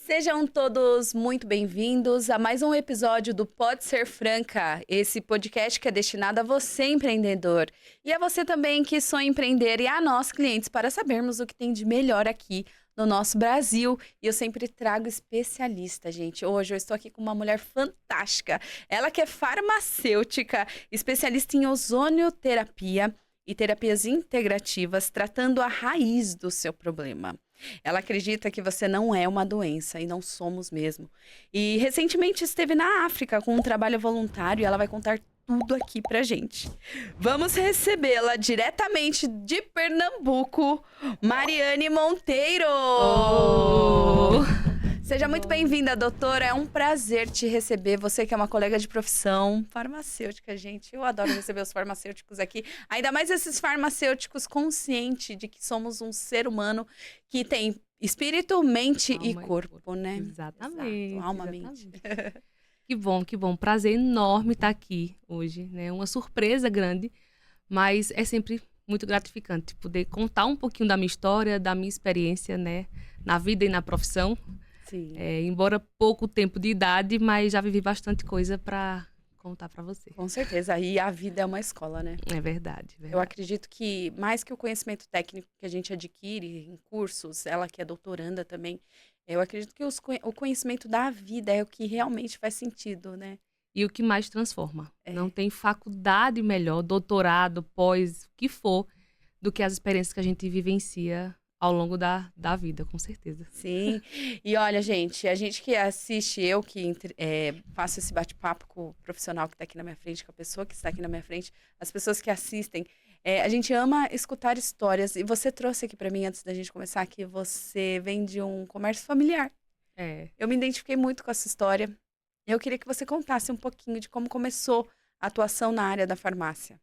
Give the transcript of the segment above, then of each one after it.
Sejam todos muito bem-vindos a mais um episódio do Pode Ser Franca, esse podcast que é destinado a você, empreendedor, e a você também que sonha empreender e a nós, clientes, para sabermos o que tem de melhor aqui no nosso Brasil. E eu sempre trago especialista, gente. Hoje eu estou aqui com uma mulher fantástica, ela que é farmacêutica, especialista em ozonioterapia e terapias integrativas, tratando a raiz do seu problema. Ela acredita que você não é uma doença e não somos mesmo. E recentemente esteve na África com um trabalho voluntário e ela vai contar tudo aqui pra gente. Vamos recebê-la diretamente de Pernambuco, Mariane Monteiro! Oh! Seja muito bem-vinda, doutora. É um prazer te receber. Você que é uma colega de profissão farmacêutica, gente. Eu adoro receber os farmacêuticos aqui. Ainda mais esses farmacêuticos conscientes de que somos um ser humano que tem espírito, mente Alma e corpo, né? Exatamente. Exato. Alma, exatamente. mente. Que bom, que bom. Prazer enorme estar aqui hoje, né? Uma surpresa grande, mas é sempre muito gratificante poder contar um pouquinho da minha história, da minha experiência, né? Na vida e na profissão. Sim. Embora pouco tempo de idade, mas já vivi bastante coisa para contar para você. Com certeza. E a vida é uma escola, né? É verdade. Eu acredito que, mais que o conhecimento técnico que a gente adquire em cursos, ela que é doutoranda também, eu acredito que o conhecimento da vida é o que realmente faz sentido, né? E o que mais transforma. É. Não tem faculdade melhor, doutorado, pós, o que for, do que as experiências que a gente vivencia ao longo da vida, com certeza. Sim. E olha, gente, a gente que assiste, eu que faço esse bate-papo com o profissional que está aqui na minha frente, com a pessoa que está aqui na minha frente, as pessoas que assistem, a gente ama escutar histórias. E você trouxe aqui para mim, antes da gente começar, que você vem de um comércio familiar. Eu me identifiquei muito com essa história. Eu queria que você contasse um pouquinho de como começou a atuação na área da farmácia.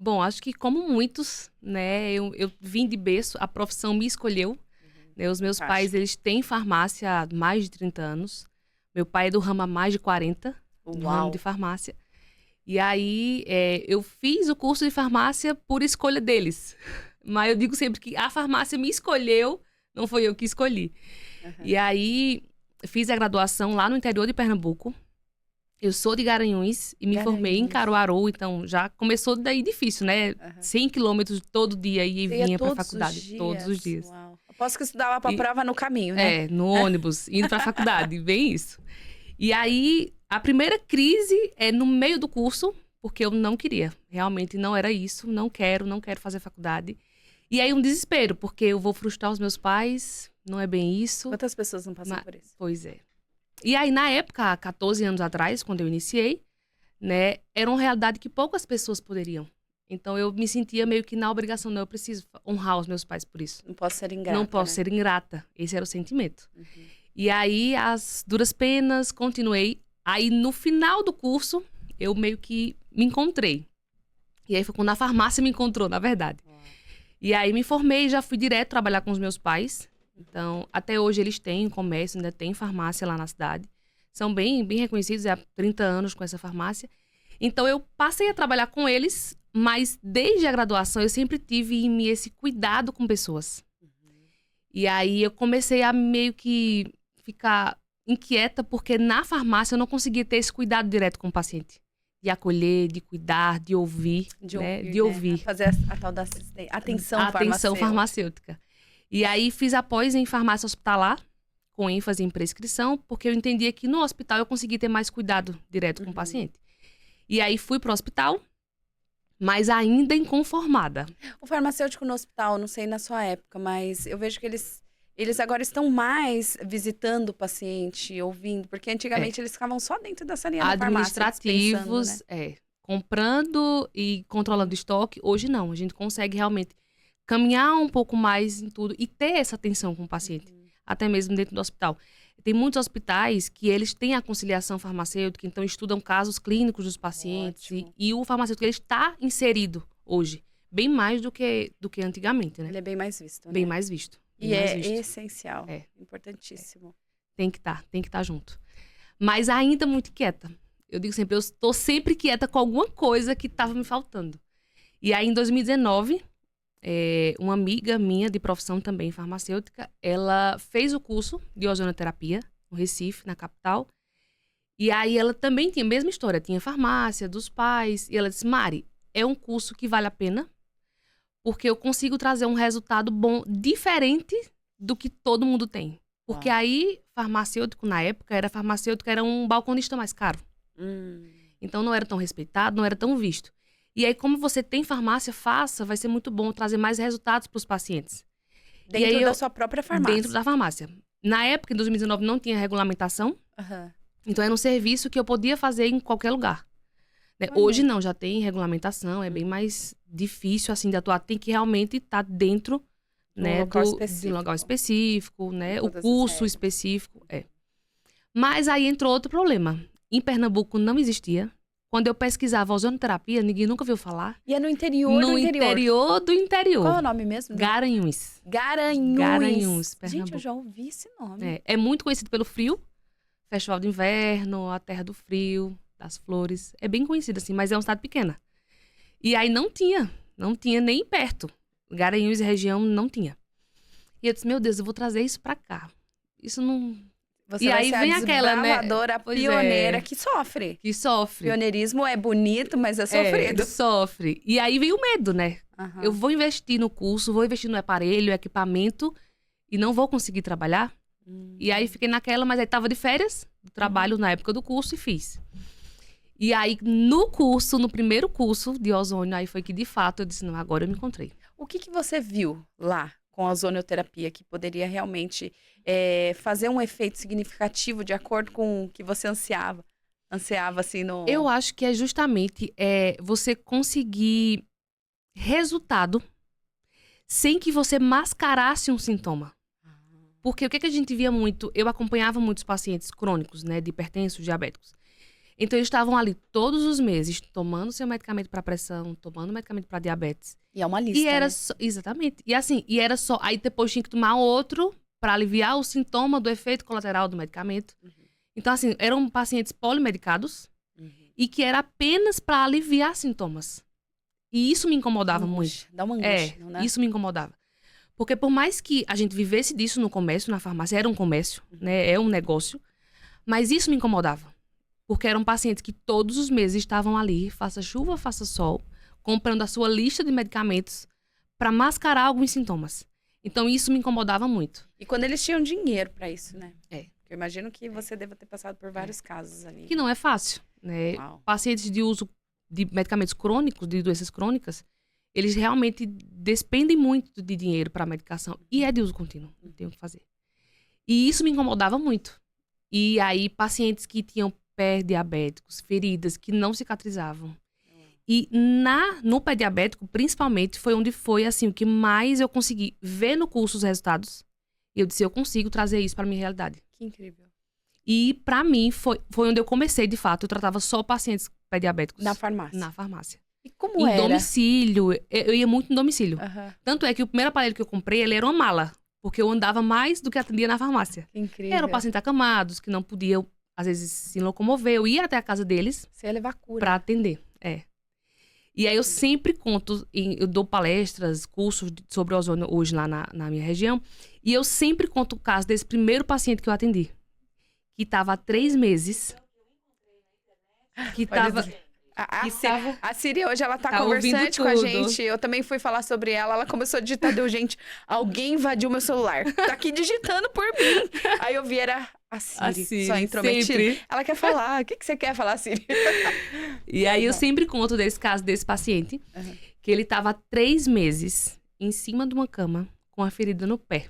Bom, acho que como muitos, né, eu vim de berço, a profissão me escolheu. Né, os meus pais, eles têm farmácia há mais de 30 anos. Meu pai é do ramo há mais de 40, do ramo de farmácia. E aí, eu fiz o curso de farmácia por escolha deles. Mas eu digo sempre que a farmácia me escolheu, não foi eu que escolhi. E aí, fiz a graduação lá no interior de Pernambuco. Eu sou de Garanhuns e me formei em Caruaru, então já começou daí difícil, né? 100 quilômetros todo dia e vinha pra faculdade. Todos os dias. Uau. Aposto que estudava pra prova no caminho, né? No ônibus, indo pra faculdade, bem isso. E aí, a primeira crise é no meio do curso, porque eu não queria. Realmente não era isso, não quero fazer faculdade. E aí um desespero, porque eu vou frustrar os meus pais, não é bem isso. Quantas pessoas não passam por isso? Pois é. E aí, na época, há 14 anos atrás, quando eu iniciei, né, era uma realidade que poucas pessoas poderiam. Então, eu me sentia meio que na obrigação, não, eu preciso honrar os meus pais por isso. Não posso ser ingrata, Não posso ser ingrata. Esse era o sentimento. E aí, as duras penas, continuei. Aí, no final do curso, eu meio que me encontrei. E aí, foi quando a farmácia me encontrou, na verdade. E aí, me formei e já fui direto trabalhar com os meus pais. Então, até hoje eles têm comércio, ainda tem farmácia lá na cidade. São bem reconhecidos, há 30 anos com essa farmácia. Então, eu passei a trabalhar com eles, mas desde a graduação eu sempre tive em mim esse cuidado com pessoas. E aí, eu comecei a meio que ficar inquieta, porque na farmácia eu não conseguia ter esse cuidado direto com o paciente. De acolher, de cuidar, de ouvir. De ouvir. Fazer a tal da atenção farmacêutica. E aí, fiz após em farmácia hospitalar, com ênfase em prescrição, porque eu entendia que no hospital eu conseguia ter mais cuidado direto com o paciente. E aí, fui pro hospital, mas ainda inconformada. O farmacêutico no hospital, não sei na sua época, mas eu vejo que eles agora estão mais visitando o paciente, ouvindo, porque antigamente eles ficavam só dentro da salinha da farmácia. Administrativos, comprando e controlando estoque. Hoje não, a gente consegue realmente caminhar um pouco mais em tudo e ter essa atenção com o paciente, até mesmo dentro do hospital. Tem muitos hospitais que eles têm a conciliação farmacêutica, então estudam casos clínicos dos pacientes e o farmacêutico ele está inserido hoje, bem mais do que antigamente, né? Ele é bem mais visto, né? Bem mais visto. E é essencial, importantíssimo. Tem que estar junto. Mas ainda muito quieta. Eu digo sempre, eu estou sempre quieta com alguma coisa que estava me faltando. E aí, em 2019, uma amiga minha de profissão também farmacêutica, ela fez o curso de ozonoterapia no Recife, na capital. E aí ela também tinha a mesma história, tinha farmácia dos pais. E ela disse, Mari, é um curso que vale a pena, porque eu consigo trazer um resultado bom, diferente do que todo mundo tem. Porque aí, farmacêutico na época, era um balconista mais caro. Então não era tão respeitado, não era tão visto. E aí, como você tem farmácia, faça, vai ser muito bom trazer mais resultados para os pacientes. Dentro da sua própria farmácia? Dentro da farmácia. Na época, em 2019, não tinha regulamentação. Então era um serviço que eu podia fazer em qualquer lugar. Né? Hoje não, já tem regulamentação, é bem mais difícil assim de atuar. Tem que realmente estar dentro, né, de um local específico, né? O curso específico. Mas aí entrou outro problema. Em Pernambuco não existia. Quando eu pesquisava ozonoterapia, ninguém nunca ouviu falar. E é no interior do interior? No interior do interior. Qual é o nome mesmo? Garanhuns. Garanhuns, Pernambuco. Gente, eu já ouvi esse nome. É muito conhecido pelo frio. Festival de Inverno, a Terra do Frio, das Flores. É bem conhecido, assim, mas é uma cidade pequena. E aí não tinha nem perto. Garanhuns e região não tinha. E eu disse, meu Deus, eu vou trazer isso pra cá. Isso não... Você e vai aí ser vem a aquela, né? a pioneira que sofre. Que sofre. Pioneirismo é bonito, mas é sofrido. Sofre. E aí vem o medo, né? Eu vou investir no curso, vou investir no aparelho, equipamento, e não vou conseguir trabalhar. E aí fiquei naquela, mas aí tava de férias do trabalho na época do curso e fiz. E aí no primeiro curso de ozônio, aí foi que de fato eu disse, não, agora eu me encontrei. O que você viu lá com a ozonioterapia que poderia realmente fazer um efeito significativo de acordo com o que você ansiava assim no... Eu acho que é justamente você conseguir resultado sem que você mascarasse um sintoma. Porque o que a gente via muito, eu acompanhava muitos pacientes crônicos, né, de hipertensos, diabéticos. Então eles estavam ali todos os meses tomando seu medicamento para pressão, tomando medicamento para diabetes. E é uma lista, E era né? só, exatamente. E assim, era só, aí depois tinha que tomar outro para aliviar o sintoma do efeito colateral do medicamento. Então assim, eram pacientes polimedicados e que era apenas para aliviar sintomas. E isso me incomodava muito. Dá uma angústia, né? Isso me incomodava. Porque por mais que a gente vivesse disso no comércio, na farmácia, era um comércio, né? É um negócio. Mas isso me incomodava. Porque eram pacientes que todos os meses estavam ali, faça chuva, faça sol, comprando a sua lista de medicamentos para mascarar alguns sintomas. Então isso me incomodava muito. E quando eles tinham dinheiro para isso, né? Eu imagino que você deva ter passado por vários casos ali. Que não é fácil, né? Uau. Pacientes de uso de medicamentos crônicos, de doenças crônicas, eles realmente despendem muito de dinheiro para a medicação. E é de uso contínuo, não tem o que fazer. E isso me incomodava muito. E aí, pacientes que tinham pés diabéticos, feridas que não cicatrizavam. E no pé diabético, principalmente, foi onde foi assim, o que mais eu consegui ver no curso os resultados. E eu disse, eu consigo trazer isso para minha realidade. Que incrível. E para mim, foi onde eu comecei, de fato. Eu tratava só pacientes pé diabéticos. Na farmácia? Na farmácia. E como em era? domicílio. Eu ia muito no domicílio. Tanto é que o primeiro aparelho que eu comprei, ele era uma mala. Porque eu andava mais do que atendia na farmácia. Que incrível. Eram pacientes acamados, que não podiam, às vezes, se locomover. Eu ia até a casa deles. Você ia levar cura. Pra atender, E aí eu sempre conto, eu dou palestras, cursos sobre ozônio hoje lá na minha região. E eu sempre conto o caso desse primeiro paciente que eu atendi. Que estava há 3 meses. Que estava... A Siri hoje, ela tá ouvindo conversante com a tudo. gente. Eu também fui falar sobre ela. Ela começou a digitar, deu, gente, alguém invadiu meu celular. Tá aqui digitando por mim. Aí eu vi, era a Siri, só intrometida. Sempre. Ela quer falar. O que você quer falar, Siri? E aí eu sempre conto desse caso desse paciente. Que ele estava há 3 meses em cima de uma cama com a ferida no pé.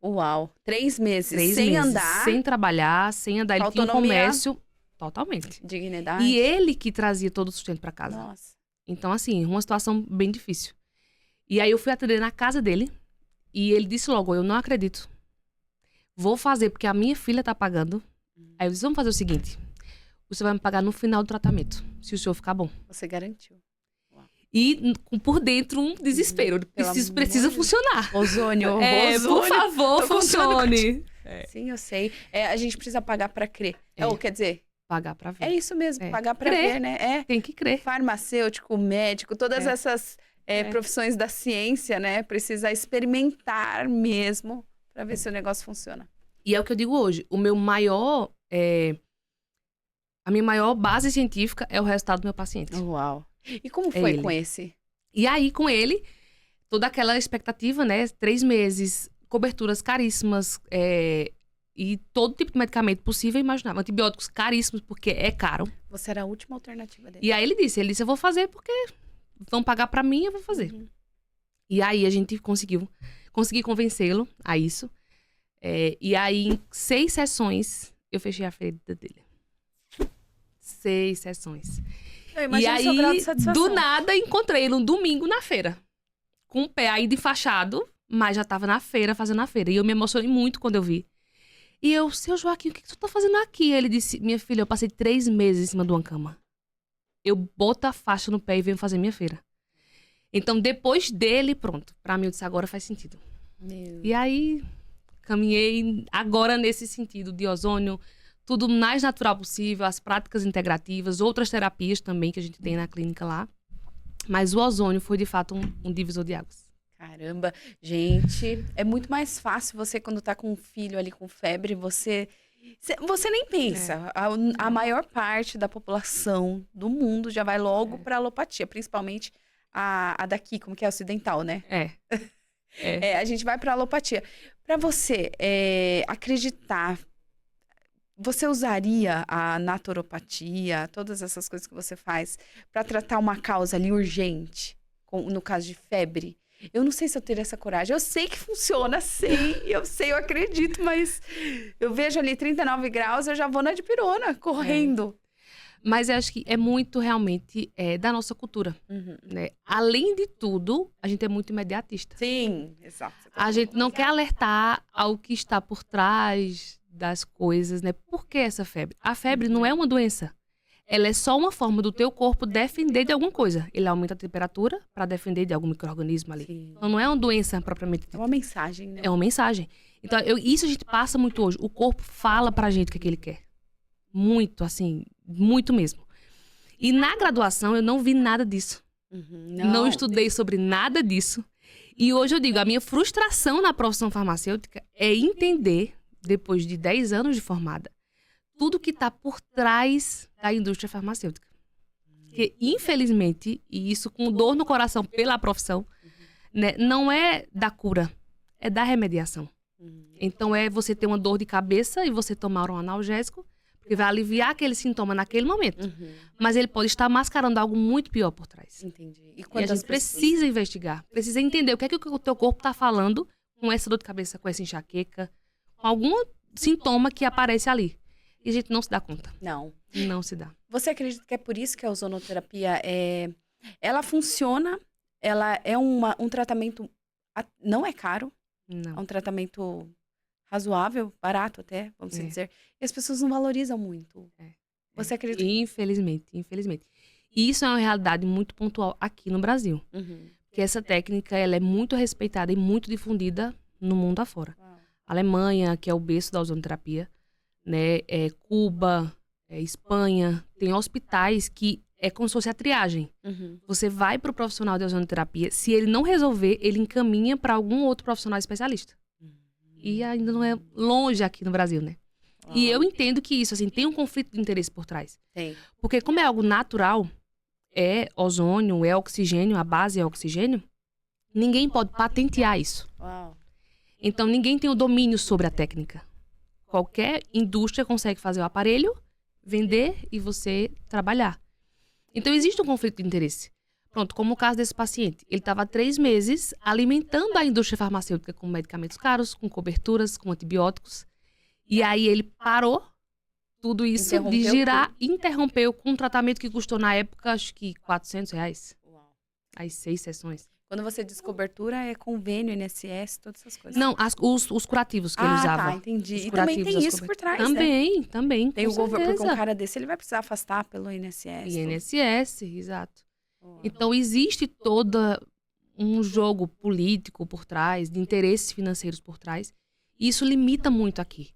Uau. 3 meses. 3 sem meses. andar. Sem trabalhar, sem andar. Ele tinha um comércio... Totalmente. Dignidade. E ele que trazia todo o sustento pra casa. Nossa. Então, assim, uma situação bem difícil. E aí eu fui atender na casa dele. E ele disse logo, eu não acredito. Vou fazer, porque a minha filha tá pagando. Aí eu disse, vamos fazer o seguinte. Você vai me pagar no final do tratamento. Se o senhor ficar bom. Você garantiu. E por dentro um desespero. Precisa funcionar. Ozônio. Por favor, funcione. Sim, eu sei. A gente precisa pagar pra crer. Ou quer dizer... Pagar pra ver. É isso mesmo, pagar pra ver, né? Tem que crer. Farmacêutico, médico, todas essas profissões da ciência, né? Precisa experimentar mesmo para ver se o negócio funciona. E é o que eu digo hoje. A minha maior base científica é o resultado do meu paciente. Uau. E como foi com esse? E aí, com ele, toda aquela expectativa, né? 3 meses, coberturas caríssimas, e todo tipo de medicamento possível e imaginável. Antibióticos caríssimos, porque é caro. Você era a última alternativa dele. E aí ele disse, eu vou fazer porque vão pagar pra mim, eu vou fazer. Uhum. E aí a gente consegui convencê-lo a isso. E aí, em 6 sessões, eu fechei a ferida dele. 6 sessões. Eu imagino E aí, seu grau de satisfação. do nada, encontrei ele um domingo na feira. Com o pé ainda enfaixado, mas já tava na feira, fazendo a feira. E eu me emocionei muito quando eu vi. E eu, seu Joaquim, o que tu tá fazendo aqui? Ele disse, minha filha, eu passei 3 meses em cima de uma cama. Eu boto a faixa no pé e venho fazer minha feira. Então, depois dele, pronto. Pra mim, eu disse, agora faz sentido. E aí, caminhei agora nesse sentido de ozônio, tudo o mais natural possível, as práticas integrativas, outras terapias também que a gente tem na clínica lá. Mas o ozônio foi, de fato, um divisor de águas. Caramba, gente, é muito mais fácil você, quando tá com um filho ali com febre, você nem pensa. A maior parte da população do mundo já vai logo pra alopatia, principalmente a daqui, como que é, ocidental, né? A gente vai pra alopatia. Pra você acreditar, você usaria a naturopatia, todas essas coisas que você faz, pra tratar uma causa ali urgente, no caso de febre? Eu não sei se eu teria essa coragem. Eu sei que funciona, eu acredito, mas eu vejo ali 39 graus, eu já vou na dipirona, correndo. Mas eu acho que é muito, realmente, da nossa cultura. Né? Além de tudo, a gente é muito imediatista. Sim, exato. A gente não quer alertar ao que está por trás das coisas, né? Por que essa febre? A febre não é uma doença. Ela é só uma forma do teu corpo defender de alguma coisa. Ele aumenta a temperatura para defender de algum micro-organismo ali. Sim. Então, não é uma doença propriamente dita. É uma mensagem, né? É uma mensagem. Então, isso a gente passa muito hoje. O corpo fala pra gente o que é que ele quer. Muito, assim, muito mesmo. E na graduação, eu não vi nada disso. Não estudei sobre nada disso. E hoje eu digo, a minha frustração na profissão farmacêutica é entender, depois de 10 anos de formada, tudo que está por trás da indústria farmacêutica. Porque, infelizmente, e isso com dor no coração pela profissão, né, não é da cura, é da remediação. Então, é você ter uma dor de cabeça e você tomar um analgésico, porque vai aliviar aquele sintoma naquele momento. Mas ele pode estar mascarando algo muito pior por trás. Entendi. E a gente precisa investigar, precisa entender o que é que o teu corpo está falando com essa dor de cabeça, com essa enxaqueca, com algum sintoma que aparece ali. E a gente não se dá conta. Não se dá. Você acredita que é por isso que a ozonoterapia ela funciona, ela é um tratamento, não é caro, Não. é um tratamento razoável, barato até, vamos dizer, e as pessoas não valorizam muito. Você acredita? Infelizmente. E isso é uma realidade muito pontual aqui no Brasil. Porque essa técnica, ela é muito respeitada e muito difundida no mundo afora. Alemanha, que é o berço da ozonoterapia, né? Cuba, Espanha, tem hospitais que é como se fosse a triagem. Você vai para o profissional de ozonoterapia, se ele não resolver, ele encaminha para algum outro profissional especialista. E ainda não é longe aqui no Brasil, né? E eu entendo que isso, assim, tem um conflito de interesse por trás. Tem. Porque como é algo natural, é ozônio, é oxigênio, a base é oxigênio, ninguém pode patentear isso. Então, ninguém tem o domínio sobre a técnica. Qualquer indústria consegue fazer o aparelho, vender e você trabalhar. Então, existe um conflito de interesse. Pronto, como o caso desse paciente. Ele estava há 3 meses alimentando a indústria farmacêutica com medicamentos caros, com coberturas, com antibióticos. E aí ele parou tudo isso de girar, interrompeu com um tratamento que custou na época, acho que R$400. As 6 sessões. Quando você diz cobertura, é convênio, INSS, todas essas coisas. Não, os curativos que ele usava. Ah, tá, entendi. E também tem isso por trás, também, né? Também, tem o governo, porque um cara desse, ele vai precisar afastar pelo INSS. INSS, exato. Então, existe todo um jogo político por trás, de interesses financeiros por trás. E isso limita muito aqui.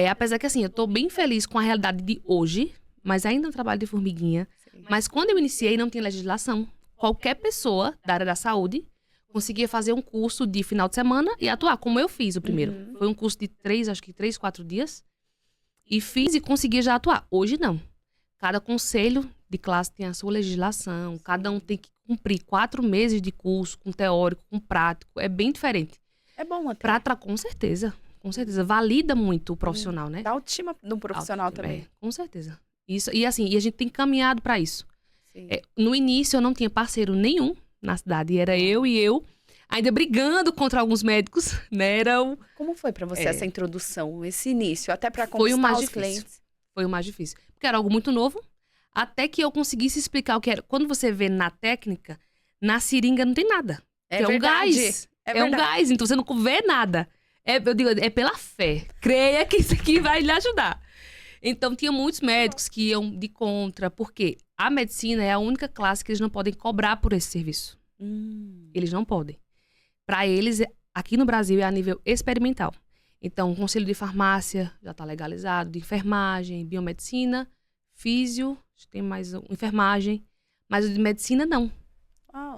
Apesar que, assim, eu tô bem feliz com a realidade de hoje, mas ainda é um trabalho de formiguinha. Sim. Mas quando eu iniciei, não tinha legislação qualquer pessoa da área da saúde conseguia fazer um curso de final de semana e atuar, como eu fiz o primeiro. Foi um curso de 3, 4 dias. E fiz e consegui já atuar. Hoje não. Cada conselho de classe tem a sua legislação. Cada um tem que cumprir 4 meses de curso, com teórico, com prático. É bem diferente. É bom até. Com certeza. Com certeza. Valida muito o profissional, né? Dá autoestima do profissional também. É, com certeza. Isso, e assim, e a gente tem caminhado para isso. No início, eu não tinha parceiro nenhum na cidade. Era eu e eu, ainda brigando contra alguns médicos, né? Como foi para você essa introdução, esse início? Até para Foi o conquistar mais os difícil. clientes. Foi o mais difícil. Porque era algo muito novo, até que eu conseguisse explicar o que era. Quando você vê na técnica, na seringa não tem nada. É um gás. É um gás, então você não vê nada. Eu digo, é pela fé. Creia que isso aqui vai lhe ajudar. Então, tinha muitos médicos que iam de contra, porque a medicina é a única classe que eles não podem cobrar por esse serviço. Eles não podem. Para eles, aqui no Brasil, é a nível experimental. Então, o conselho de farmácia já está legalizado, de enfermagem, biomedicina, físio, tem mais enfermagem, mas o de medicina não.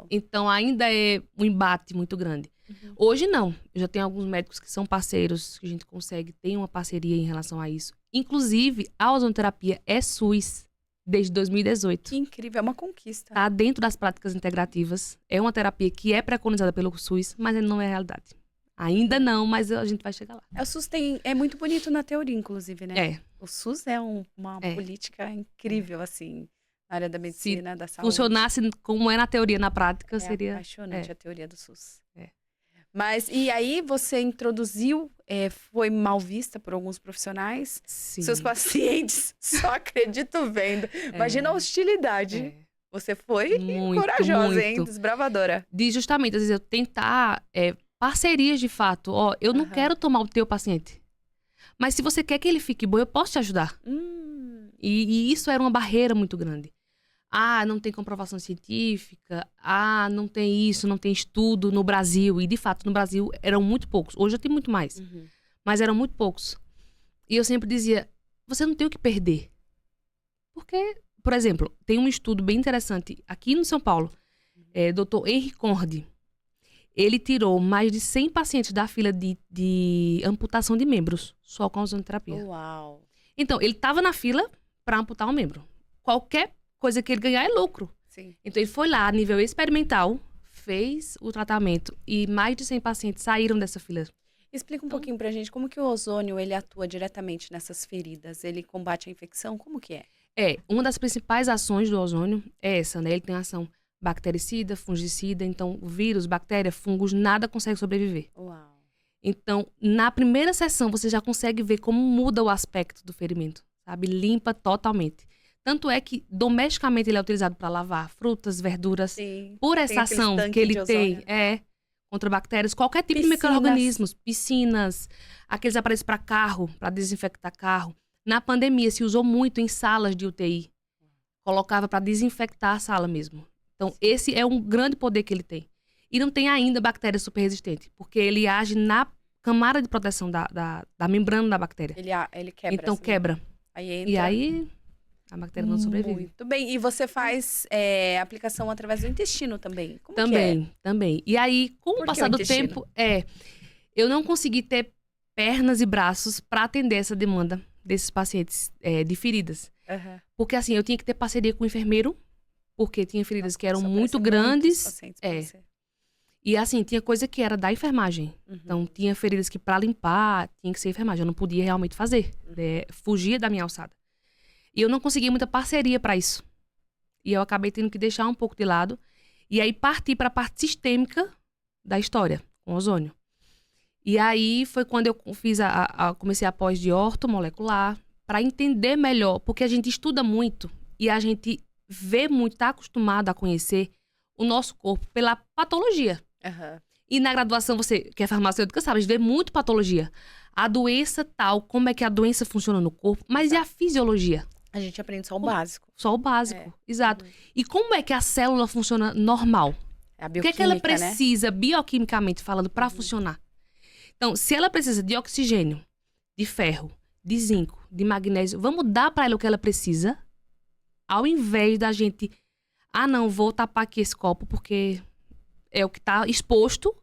Então, ainda é um embate muito grande. Hoje, não. Eu já tenho alguns médicos que são parceiros, que a gente consegue ter uma parceria em relação a isso. Inclusive, a ozonoterapia é SUS desde 2018. Que incrível, é uma conquista. Está dentro das práticas integrativas. É uma terapia que é preconizada pelo SUS, mas ele não é a realidade. Ainda não, mas a gente vai chegar lá. O SUS é muito bonito na teoria, inclusive, né? É. O SUS é uma política incrível, assim, na área da medicina, da saúde. Funcionasse como é na teoria, na prática, seria... É apaixonante a teoria do SUS. É. Mas, e aí você introduziu, foi mal vista por alguns profissionais? Sim. Seus pacientes só acreditam vendo. Imagina a hostilidade. Você foi muito, corajosa, muito. hein? Desbravadora. De justamente, às vezes, eu tentar parcerias de fato. Ó, eu não quero tomar o teu paciente. Mas se você quer que ele fique bom, eu posso te ajudar. E isso era uma barreira muito grande. Não tem comprovação científica. Não tem isso, não tem estudo no Brasil. E, de fato, no Brasil eram muito poucos. Hoje já tem muito mais. Mas eram muito poucos. E eu sempre dizia, você não tem o que perder. Porque, por exemplo, tem um estudo bem interessante aqui no São Paulo. Dr. Henry Conrad. Ele tirou mais de 100 pacientes da fila de amputação de membros, só com a ozonoterapia. Uau! Então, ele estava na fila para amputar um membro. Qualquer coisa que ele ganhar é lucro. Sim. Então, ele foi lá, a nível experimental, fez o tratamento e mais de 100 pacientes saíram dessa fila. Explica um pouquinho pra gente como que o ozônio ele atua diretamente nessas feridas. Ele combate a infecção? Como que é? Uma das principais ações do ozônio é essa, né? Ele tem ação bactericida, fungicida, então vírus, bactéria, fungos, nada consegue sobreviver. Uau! Então, na primeira sessão, você já consegue ver como muda o aspecto do ferimento, sabe? Limpa totalmente. Tanto é que, domesticamente, ele é utilizado para lavar frutas, verduras. Sim, por essa ação que ele tem, contra bactérias, qualquer tipo de micro-organismos, piscinas, aqueles aparelhos para carro, para desinfectar carro. Na pandemia, se usou muito em salas de UTI. Colocava para desinfectar a sala mesmo. Então, esse é um grande poder que ele tem. E não tem ainda bactéria super resistente, porque ele age na camada de proteção da membrana da bactéria. Ele quebra. Então, assim. quebra. Aí entra... E aí, a bactéria não sobrevive. Muito bem. E você faz aplicação através do intestino também? Como Também. E aí, com o passar do tempo, eu não consegui ter pernas e braços para atender essa demanda desses pacientes de feridas. Porque, assim, eu tinha que ter parceria com o enfermeiro, porque tinha feridas que eram muito grandes. E assim, tinha coisa que era da enfermagem. Então, tinha feridas que para limpar, tinha que ser enfermagem. Eu não podia realmente fazer. Fugia da minha alçada. E eu não consegui muita parceria para isso. E eu acabei tendo que deixar um pouco de lado. E aí, parti para a parte sistêmica da história, com ozônio. E aí, foi quando eu fiz comecei a pós de ortomolecular, para entender melhor. Porque a gente estuda muito e a gente vê muito, está acostumado a conhecer o nosso corpo pela patologia. E na graduação, você que é farmacêutica, sabe, a gente vê muito patologia. A doença tal, como é que a doença funciona no corpo, mas e a fisiologia? A gente aprende só o básico. Só o básico, exato. E como é que a célula funciona normal? A bioquímica, o que é que ela precisa, bioquimicamente falando, para funcionar? Então, se ela precisa de oxigênio, de ferro, de zinco, de magnésio, vamos dar para ela o que ela precisa, ao invés da gente Ah, não, vou tapar aqui esse copo porque é o que tá exposto.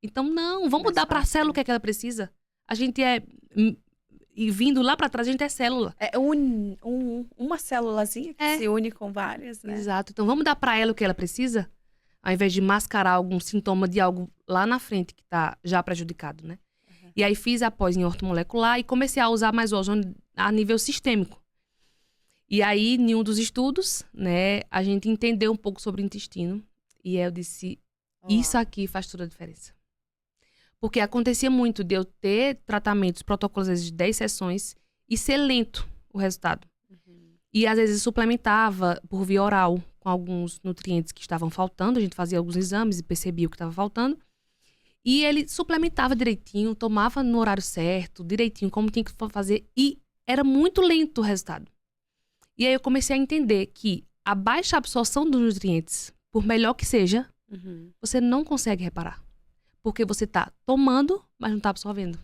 Então, não, vamos dar pra célula o que é que ela precisa. A gente e vindo lá pra trás, a gente é célula. É uma célulazinha que se une com várias, né? Exato. Então, vamos dar pra ela o que ela precisa, ao invés de mascarar algum sintoma de algo lá na frente que tá já prejudicado, né? Uhum. E aí, fiz a pós em ortomolecular e comecei a usar mais ozônio a nível sistêmico. E aí, em um dos estudos, né, a gente entendeu um pouco sobre o intestino. E aí eu disse, isso aqui faz toda a diferença. Porque acontecia muito de eu ter tratamentos, protocolos, às vezes, de 10 sessões e ser lento o resultado. Uhum. E, às vezes, suplementava por via oral com alguns nutrientes que estavam faltando. A gente fazia alguns exames e percebia o que estava faltando. E ele suplementava direitinho, tomava no horário certo, direitinho, como tinha que fazer. E era muito lento o resultado. E aí eu comecei a entender que a baixa absorção dos nutrientes, por melhor que seja, você não consegue reparar. Porque você está tomando, mas não está absorvendo.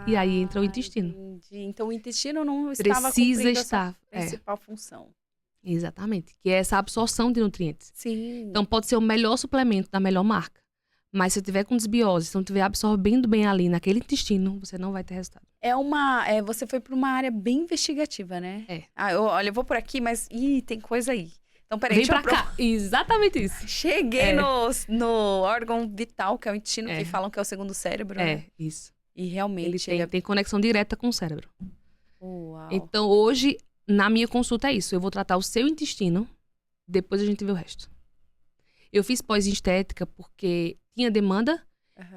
E aí entra o intestino. Entendi. Então o intestino não estava cumprindo essa principal função. Exatamente. Que é essa absorção de nutrientes. Sim. Então pode ser o melhor suplemento da melhor marca. Mas se eu tiver com desbiose, se não estiver absorvendo bem ali naquele intestino, você não vai ter resultado. Você foi para uma área bem investigativa, né? Olha, eu vou por aqui, mas tem coisa aí. Então, peraí, vem pra cá. Exatamente isso. Cheguei no órgão vital, que é o intestino, que falam que é o segundo cérebro, né? Isso. E realmente... Ele tem conexão direta com o cérebro. Uau. Então, hoje, na minha consulta é isso. Eu vou tratar o seu intestino, depois a gente vê o resto. Eu fiz pós-estética porque tinha demanda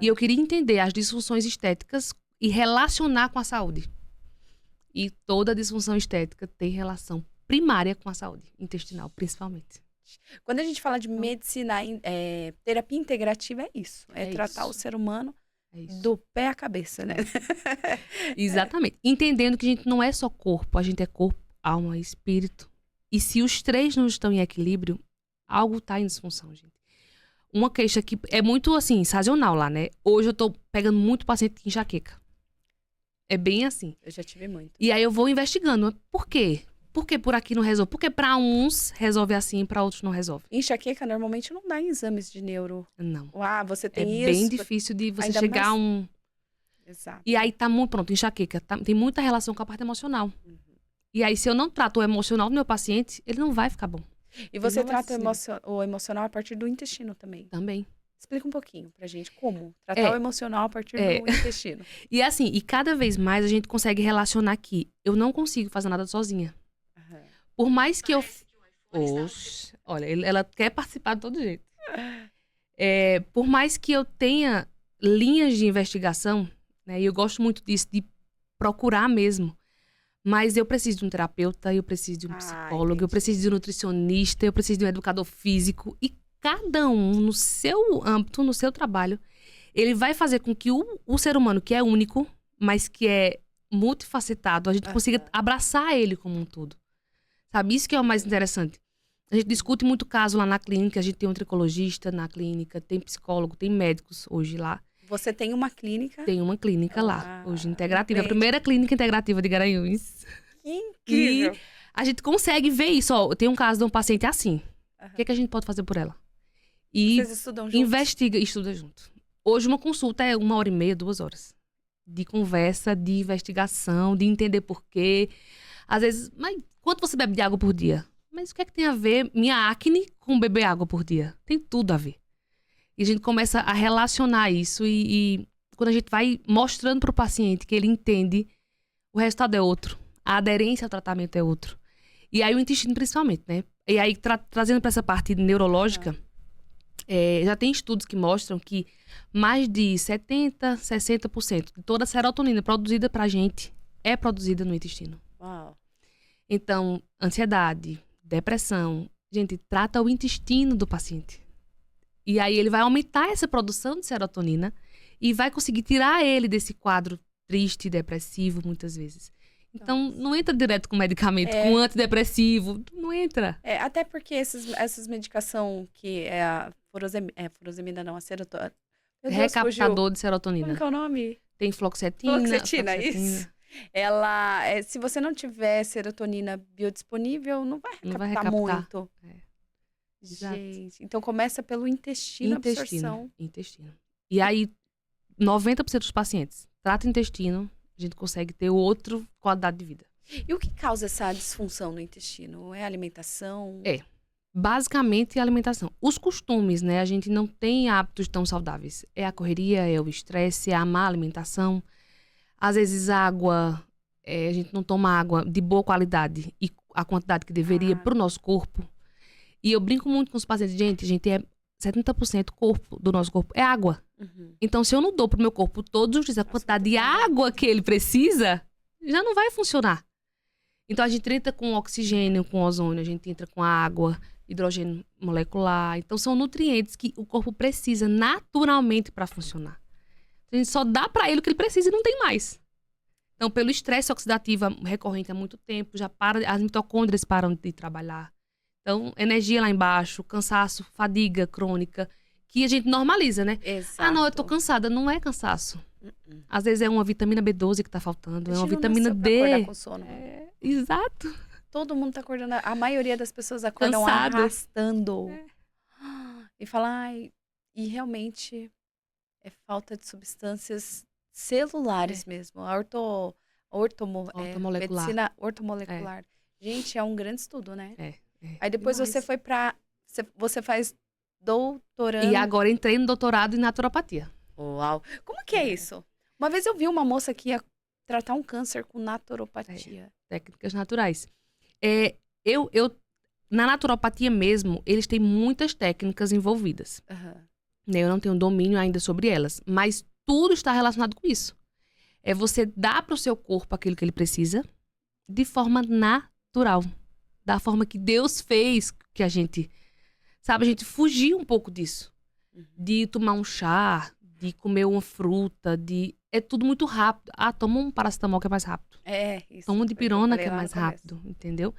e eu queria entender as disfunções estéticas e relacionar com a saúde. E toda disfunção estética tem relação primária com a saúde intestinal, principalmente. Quando a gente fala de medicina, terapia integrativa é isso. É tratar isso. o ser humano do pé à cabeça, né? Exatamente. Entendendo que a gente não é só corpo, a gente é corpo, alma e espírito. E se os três não estão em equilíbrio, algo está em disfunção, gente. Uma queixa que é muito, assim, sazonal lá, né? Hoje eu tô pegando muito paciente com enxaqueca. É bem assim. Eu já tive muito. E aí eu vou investigando. Por quê? Por que por aqui não resolve? Porque pra uns resolve assim, pra outros não resolve. Enxaqueca normalmente não dá em exames de neuro. Não. Você tem isso. É bem isso. difícil de você ainda chegar mais... a um... Exato. E aí tá muito pronto, enxaqueca. Tem muita relação com a parte emocional. E aí se eu não trato o emocional do meu paciente, ele não vai ficar bom. E você trata o emocional a partir do intestino também? Também. Explica um pouquinho pra gente como tratar o emocional a partir do intestino. E assim, cada vez mais a gente consegue relacionar que eu não consigo fazer nada sozinha. Por mais que eu... Oxe, olha, ela quer participar de todo jeito. Por mais que eu tenha linhas de investigação, né, e eu gosto muito disso, de procurar mesmo, mas eu preciso de um terapeuta, eu preciso de um psicólogo, eu preciso de um nutricionista, eu preciso de um educador físico. E cada um, no seu âmbito, no seu trabalho, ele vai fazer com que o ser humano, que é único, mas que é multifacetado, a gente consiga abraçar ele como um todo. Sabe? Isso que é o mais interessante. A gente discute muito caso lá na clínica, a gente tem um tricologista na clínica, tem psicólogo, tem médicos hoje lá. Você tem uma clínica? Tem uma clínica lá, hoje integrativa. A primeira clínica integrativa de Garanhuns. Que incrível! E a gente consegue ver isso. Ó, tem um caso de um paciente assim. O que é que a gente pode fazer por ela? E vocês estudam juntos? Estuda junto. Hoje uma consulta é 1h30, 2 horas. De conversa, de investigação, de entender por quê. Às vezes, mas quanto você bebe de água por dia? Mas o que é que tem a ver minha acne com beber água por dia? Tem tudo a ver. E a gente começa a relacionar isso e quando a gente vai mostrando para o paciente que ele entende, o resultado é outro. A aderência ao tratamento é outro. E aí o intestino principalmente, né? E aí trazendo para essa parte neurológica, já tem estudos que mostram que mais de 70%, 60% de toda a serotonina produzida pra gente é produzida no intestino. Uau. Então, ansiedade, depressão, gente, trata o intestino do paciente. E aí ele vai aumentar essa produção de serotonina e vai conseguir tirar ele desse quadro triste, depressivo, muitas vezes. Então, não entra direto com medicamento, com antidepressivo, não entra. Até porque essas medicação que é a furosemida não, a serotonina. Recaptador de serotonina. Como que é o nome? Tem fluoxetina. Fluoxetina, isso. Ela, se você não tiver serotonina biodisponível, não vai recaptar muito. Exato. Gente, então começa pelo intestino, absorção. Intestino. E aí, 90% dos pacientes trata intestino, a gente consegue ter outra qualidade de vida. E o que causa essa disfunção no intestino? É a alimentação? Basicamente, a alimentação. Os costumes, né? A gente não tem hábitos tão saudáveis. É a correria, é o estresse, é a má alimentação. Às vezes, água, a gente não toma água de boa qualidade e a quantidade que deveria para o nosso corpo. E eu brinco muito com os pacientes. Gente, é 70% do nosso corpo é água. Uhum. Então, se eu não dou pro meu corpo todos os dias a quantidade de água que ele precisa, já não vai funcionar. Então, a gente entra com oxigênio, com ozônio, a gente entra com água, hidrogênio molecular. Então, são nutrientes que o corpo precisa naturalmente para funcionar. A gente só dá para ele o que ele precisa e não tem mais. Então, pelo estresse oxidativo recorrente há muito tempo, as mitocôndrias param de trabalhar. Então, energia lá embaixo, cansaço, fadiga crônica, que a gente normaliza, né? Exato. Ah, não, eu tô cansada. Não é cansaço. Às vezes é uma vitamina B12 que tá faltando, é uma vitamina D. Pra acordar com sono. Exato. Todo mundo tá acordando, a maioria das pessoas acordam Cansadas. arrastando. E fala, e realmente é falta de substâncias celulares mesmo. A Ortomolecular. medicina ortomolecular. Gente, é um grande estudo, né? Aí depois demais. você foi você faz doutorando. E agora entrei no doutorado em naturopatia. Uau! Como que é isso? Uma vez eu vi uma moça que ia tratar um câncer com naturopatia. Técnicas naturais. Na naturopatia mesmo, eles têm muitas técnicas envolvidas. Eu não tenho domínio ainda sobre elas, mas tudo está relacionado com isso. É você dar para o seu corpo aquilo que ele precisa de forma natural. Da forma que Deus fez que a gente fugir um pouco disso. De tomar um chá, de comer uma fruta, é tudo muito rápido. Toma um paracetamol que é mais rápido. Isso. Toma um dipirona que é mais rápido, entendeu?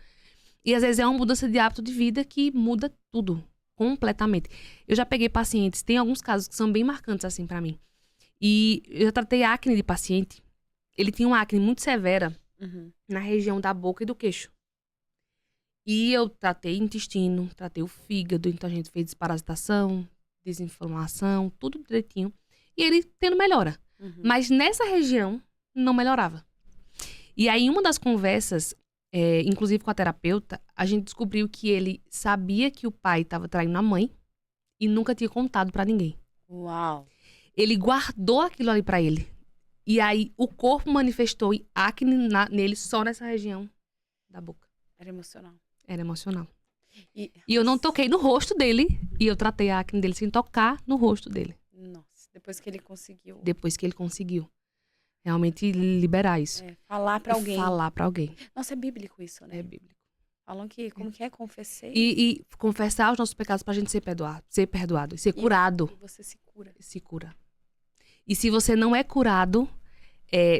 E às vezes é uma mudança de hábito de vida que muda tudo, completamente. Eu já peguei pacientes, tem alguns casos que são bem marcantes assim pra mim. E eu já tratei acne de paciente. Ele tinha uma acne muito severa na região da boca e do queixo. E eu tratei intestino, tratei o fígado, então a gente fez desparasitação, desinflamação, tudo direitinho. E ele tendo melhora. Mas nessa região, não melhorava. E aí, em uma das conversas, inclusive com a terapeuta, a gente descobriu que ele sabia que o pai estava traindo a mãe e nunca tinha contado pra ninguém. Uau! Ele guardou aquilo ali pra ele. E aí, o corpo manifestou acne nele só nessa região da boca. Era emocional. Era emocional. E eu não toquei no rosto dele. E eu tratei a acne dele sem tocar no rosto dele. Nossa, depois que ele conseguiu. Depois que ele conseguiu. Realmente liberar isso. Falar pra alguém. Falar pra alguém. Nossa, é bíblico isso, né? É bíblico. Falam que, como que é? Confessei. E confessar os nossos pecados pra gente ser perdoado. E ser curado. E você se cura. Se cura. E se você não é curado,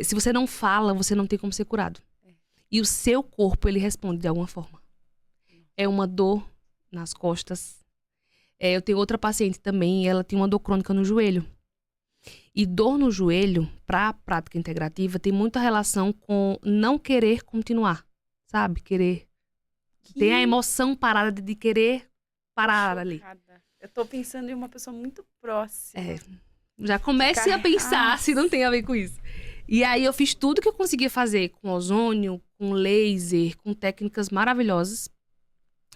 se você não fala, você não tem como ser curado. E o seu corpo, ele responde de alguma forma. É uma dor nas costas. Eu tenho outra paciente também, ela tem uma dor crônica no joelho. E dor no joelho, para a prática integrativa, tem muita relação com não querer continuar, sabe? Querer. Tem a emoção parada de querer parar ali. Eu tô pensando em uma pessoa muito próxima. Já comece a pensar se não tem a ver com isso. E aí eu fiz tudo que eu conseguia fazer com ozônio, com laser, com técnicas maravilhosas.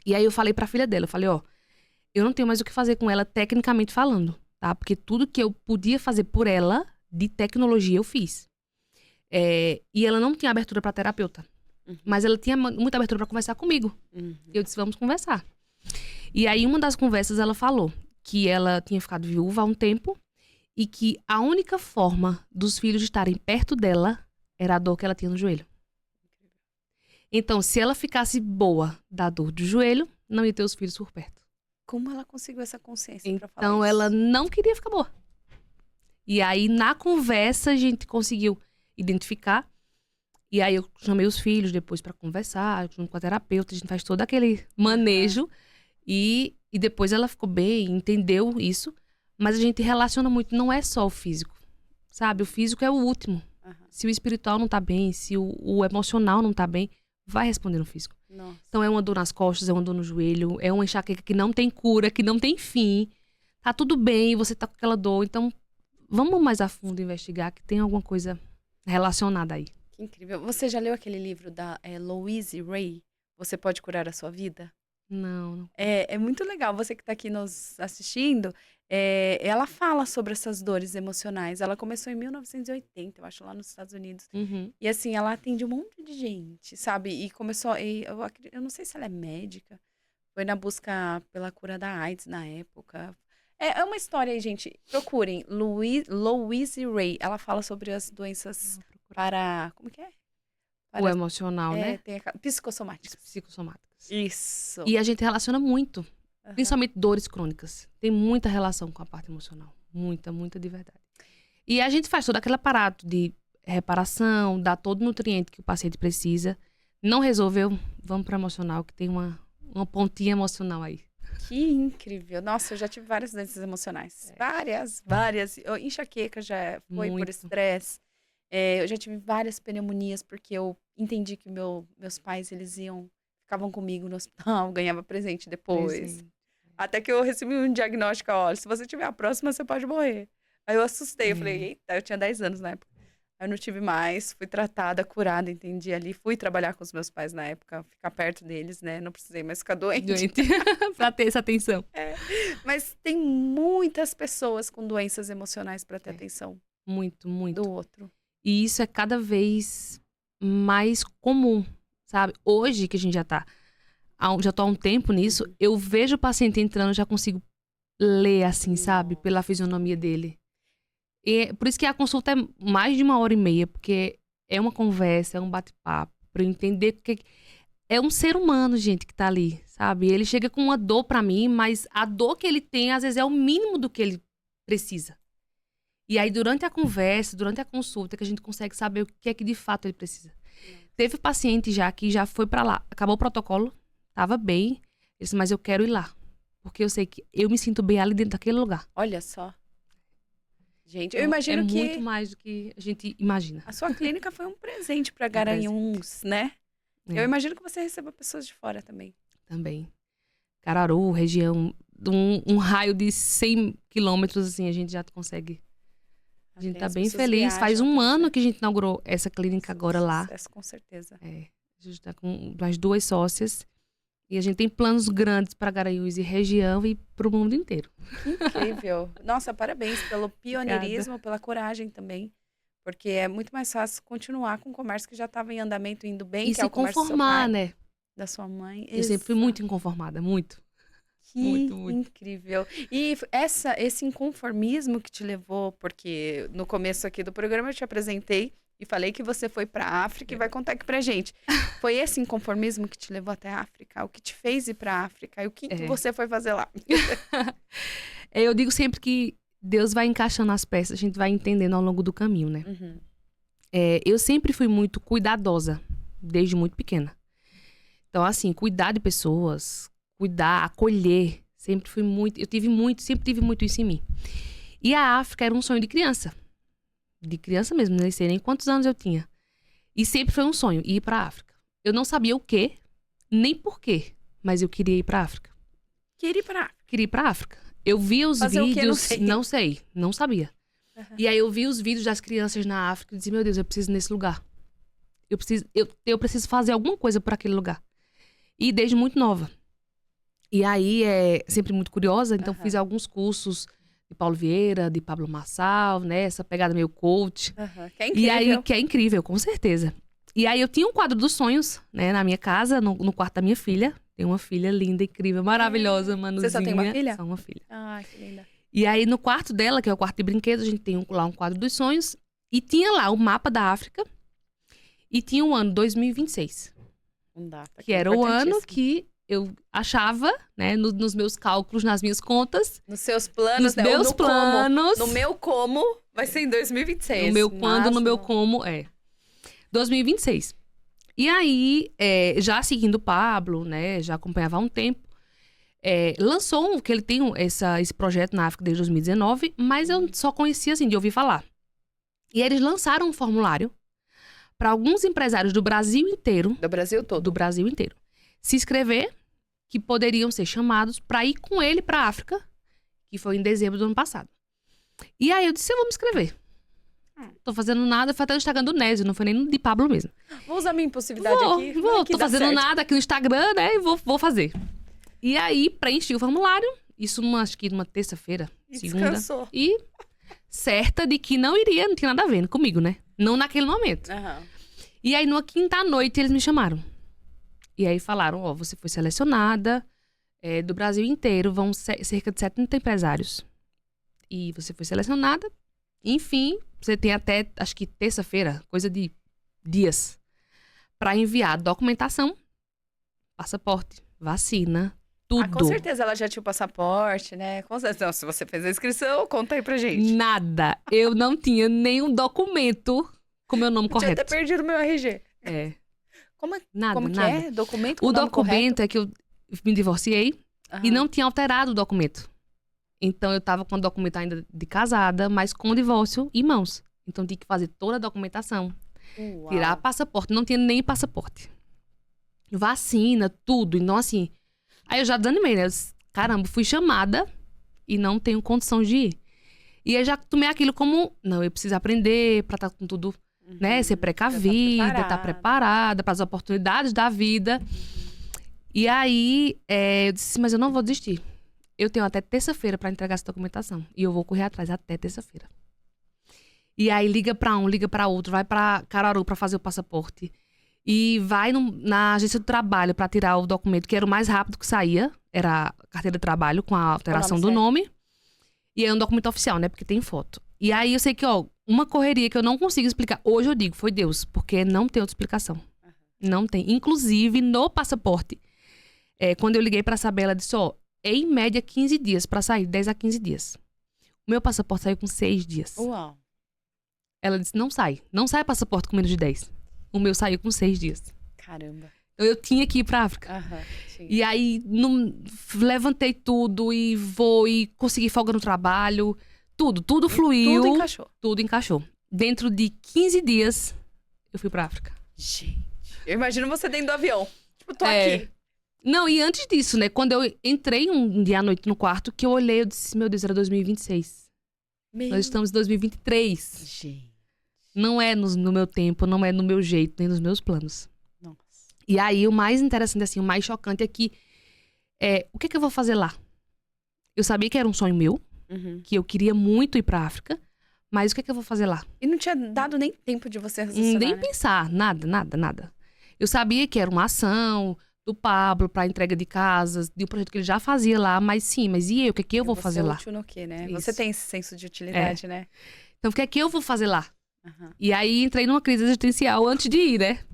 E aí eu falei pra filha dela, eu falei, eu não tenho mais o que fazer com ela tecnicamente falando, tá? Porque tudo que eu podia fazer por ela, de tecnologia, eu fiz. E ela não tinha abertura pra terapeuta. Mas ela tinha muita abertura pra conversar comigo. Eu disse, vamos conversar. E aí, uma das conversas, ela falou que ela tinha ficado viúva há um tempo e que a única forma dos filhos estarem perto dela era a dor que ela tinha no joelho. Então, se ela ficasse boa da dor do joelho, não ia ter os filhos por perto. Como ela conseguiu essa consciência pra falar Então, isso? ela não queria ficar boa. E aí, na conversa, a gente conseguiu identificar. E aí, eu chamei os filhos depois pra conversar, junto com a terapeuta. A gente faz todo aquele manejo. E depois ela ficou bem, entendeu isso. Mas a gente relaciona muito, não é só o físico. Sabe? O físico é o último. Se o espiritual não tá bem, se o emocional não tá bem, vai responder no físico. Nossa. Então, é uma dor nas costas, é uma dor no joelho, é uma enxaqueca que não tem cura, que não tem fim. Tá tudo bem, você tá com aquela dor. Então, vamos mais a fundo investigar que tem alguma coisa relacionada aí. Que incrível. Você já leu aquele livro da Louise Hay? Você pode curar a sua vida? Não. É muito legal. Você que está aqui nos assistindo, ela fala sobre essas dores emocionais. Ela começou em 1980, eu acho, lá nos Estados Unidos. Uhum. E assim, ela atende um monte de gente, sabe? E começou. Eu não sei se ela é médica. Foi na busca pela cura da AIDS na época. É uma história aí, gente. Procurem. Louise Hay. Ela fala sobre as doenças para. Como que é? O emocional, né? Tem psicossomáticas. Psicossomáticas. Isso. E a gente relaciona muito, Aham. principalmente dores crônicas. Tem muita relação com a parte emocional. Muita, muita de verdade. E a gente faz todo aquele aparato de reparação, dá todo o nutriente que o paciente precisa. Não resolveu, vamos para emocional, que tem uma pontinha emocional aí. Que incrível. Nossa, eu já tive várias doenças emocionais. Várias. Enxaqueca já foi por Muito. estresse. Eu já tive várias pneumonias, porque eu entendi que meus pais, eles ficavam comigo no hospital, ganhava presente depois. Presente. Até que eu recebi um diagnóstico, olha, se você tiver a próxima, você pode morrer. Aí eu assustei, eu falei, eita, eu tinha 10 anos na época. Aí eu não tive mais, fui tratada, curada, entendi ali. Fui trabalhar com os meus pais na época, ficar perto deles, né? Não precisei mais ficar doente. Pra ter essa atenção. Mas tem muitas pessoas com doenças emocionais para ter atenção Muito, muito. do outro. E isso é cada vez mais comum, sabe? Hoje, que a gente já tô há um tempo nisso, eu vejo o paciente entrando, já consigo ler assim, sabe? Pela fisionomia dele. E por isso que a consulta é mais de 1h30, porque é uma conversa, é um bate-papo, pra eu entender que é um ser humano, gente, que tá ali, sabe? Ele chega com uma dor pra mim, mas a dor que ele tem, às vezes, é o mínimo do que ele precisa. E aí, durante a conversa, durante a consulta, que a gente consegue saber o que é que de fato ele precisa. Teve paciente já que já foi pra lá, acabou o protocolo, tava bem, ele disse, mas eu quero ir lá, porque eu sei que eu me sinto bem ali dentro daquele lugar. Olha só. Gente, eu Então, imagino que muito mais do que a gente imagina. a sua clínica foi um presente para Garanhuns, né? É. Eu imagino que você receba pessoas de fora também. Também. Caruaru, região, um raio de 100 quilômetros, assim, a gente já consegue. A gente Tem tá as bem pessoas feliz. viajam Faz um pra ano você. que a gente inaugurou essa clínica agora lá. Sucesso, com certeza. É, a gente tá com as 2 sócias. E a gente tem planos grandes para Garanhuns e região e pro mundo inteiro. Incrível. Nossa, parabéns pelo pioneirismo, pela coragem também. Porque é muito mais fácil continuar com o comércio que já estava em andamento, indo bem, E que é se o comércio do seu conformar, pai, né? da sua mãe. Eu sempre fui muito inconformada, muito. Que muito. incrível. E esse inconformismo que te levou, porque no começo aqui do programa eu te apresentei e falei que você foi para a África e vai contar aqui pra gente. Foi esse inconformismo que te levou até a África? O que te fez ir para a África? E o que você foi fazer lá? Eu digo sempre que Deus vai encaixando as peças, a gente vai entendendo ao longo do caminho, né? Uhum. Eu sempre fui muito cuidadosa, desde muito pequena. Então, assim, cuidar de pessoas, cuidar, acolher, sempre tive muito isso em mim. E a África era um sonho de criança mesmo, nem sei nem quantos anos eu tinha. E sempre foi um sonho, ir pra África. Eu não sabia o quê, nem porquê, mas eu queria ir pra África. Queria ir para a África. Queria ir pra África. Eu via os Fazer o quê? vídeos, Não sei. não sabia. Uhum. E aí eu vi os vídeos das crianças na África e disse, meu Deus, eu preciso ir nesse lugar. Eu preciso fazer alguma coisa por aquele lugar. E desde muito nova. E aí, sempre muito curiosa, então fiz alguns cursos de Paulo Vieira, de Pablo Marçal, né? Essa pegada meio coach. Que é incrível. E aí, que é incrível, com certeza. E aí eu tinha um quadro dos sonhos, né? Na minha casa, no quarto da minha filha. Tem uma filha linda, incrível, maravilhosa, Manuzinha. Você só tem uma filha? Só uma filha. Ai, que linda. E aí, no quarto dela, que é o quarto de brinquedos, a gente tem lá um quadro dos sonhos. E tinha lá o mapa da África. E tinha o ano 2026. Data, Que era o ano que eu achava, né, nos meus cálculos, nas minhas contas. Nos seus planos, Nos meus planos. No meu como, vai ser em 2026. No meu quando, no meu como, 2026. E aí, já seguindo o Pablo, né, já acompanhava há um tempo, lançou que ele tem esse projeto na África desde 2019, mas eu só conhecia, assim, de ouvir falar. E eles lançaram um formulário para alguns empresários do Brasil inteiro, Do Brasil todo. se inscrever, que poderiam ser chamados para ir com ele para a África, que foi em dezembro do ano passado. E aí eu disse, eu vou me inscrever. Tô fazendo nada, foi até no Instagram do Nésio, não foi nem no de Pablo mesmo. Vou usar minha impulsividade aqui. Vai que Tô dá fazendo certo. nada aqui no Instagram, né? E vou fazer. E aí, preenchi o formulário, isso acho que numa terça-feira, E segunda. descansou. E certa de que não tinha nada a ver comigo, né? Não naquele momento. Aham. E aí, numa quinta-noite, eles me chamaram. E aí falaram, ó, você foi selecionada do Brasil inteiro, vão cerca de 70 empresários. E você foi selecionada, enfim, você tem até, acho que terça-feira, coisa de dias, para enviar documentação, passaporte, vacina, tudo. Ah, com certeza ela já tinha o passaporte, né? Com certeza. Não, se você fez a inscrição, conta aí pra gente. Nada. Eu não tinha nenhum documento com meu nome Eu tinha correto. até perdido meu RG. É. Como é Nada, que nada. é? Documento com O nome documento é que eu me divorciei correto? e Aham. não tinha alterado o documento. Então eu tava com o documento ainda de casada, mas com o divórcio em mãos. Então tinha que fazer toda a documentação, Uau. tirar passaporte. Não tinha nem passaporte. Vacina, tudo. Então assim, aí eu já desanimei, né? Eu disse, caramba, fui chamada e não tenho condição de ir. E eu já tomei aquilo como, não, eu preciso aprender pra estar com tudo, né? Ser precavida, estar preparada para as oportunidades da vida. E aí, eu disse, mas eu não vou desistir. Eu tenho até terça-feira para entregar essa documentação. E eu vou correr atrás até terça-feira. E aí, liga para um, liga para outro, vai para Caruaru para fazer o passaporte. E vai na agência do trabalho para tirar o documento, que era o mais rápido que saía. Era a carteira de trabalho com a alteração do nome. E é um documento oficial, né? Porque tem foto. E aí, eu sei que, ó, uma correria que eu não consigo explicar. Hoje eu digo, foi Deus. Porque não tem outra explicação. Não tem. Inclusive, no passaporte, quando eu liguei pra saber, ela disse, ó, em média 15 dias pra sair, 10 a 15 dias. O meu passaporte saiu com 6 dias. Uau. Ela disse, não sai passaporte com menos de 10. O meu saiu com 6 dias. Caramba. Então eu tinha que ir pra África. Aham. Sim. E aí, levantei tudo e vou e consegui folga no trabalho. Tudo fluiu. Tudo encaixou. Tudo encaixou. Dentro de 15 dias, eu fui pra África. Gente. Eu imagino você dentro do avião. Tipo, tô É. aqui. Não, e antes disso, né? Quando eu entrei um dia à noite no quarto, que eu olhei, eu disse, meu Deus, era 2026. Meu... Nós estamos em 2023. Gente. Não é no meu tempo, não é no meu jeito, nem nos meus planos. Nossa. E aí, o mais interessante, assim, o mais chocante é que... o que é que eu vou fazer lá? Eu sabia que era um sonho meu, Uhum. que eu queria muito ir pra África, mas o que é que eu vou fazer lá? E não tinha dado nem tempo de você raciocinar, Nem né? pensar, nada. Eu sabia que era uma ação do Pablo pra entrega de casas, de um projeto que ele já fazia lá, mas e eu? O que é que eu vou fazer lá? Útil no quê, né? Isso. Você tem esse senso de utilidade, né? Então, o que é que eu vou fazer lá? Aham. E aí, entrei numa crise existencial antes de ir, né?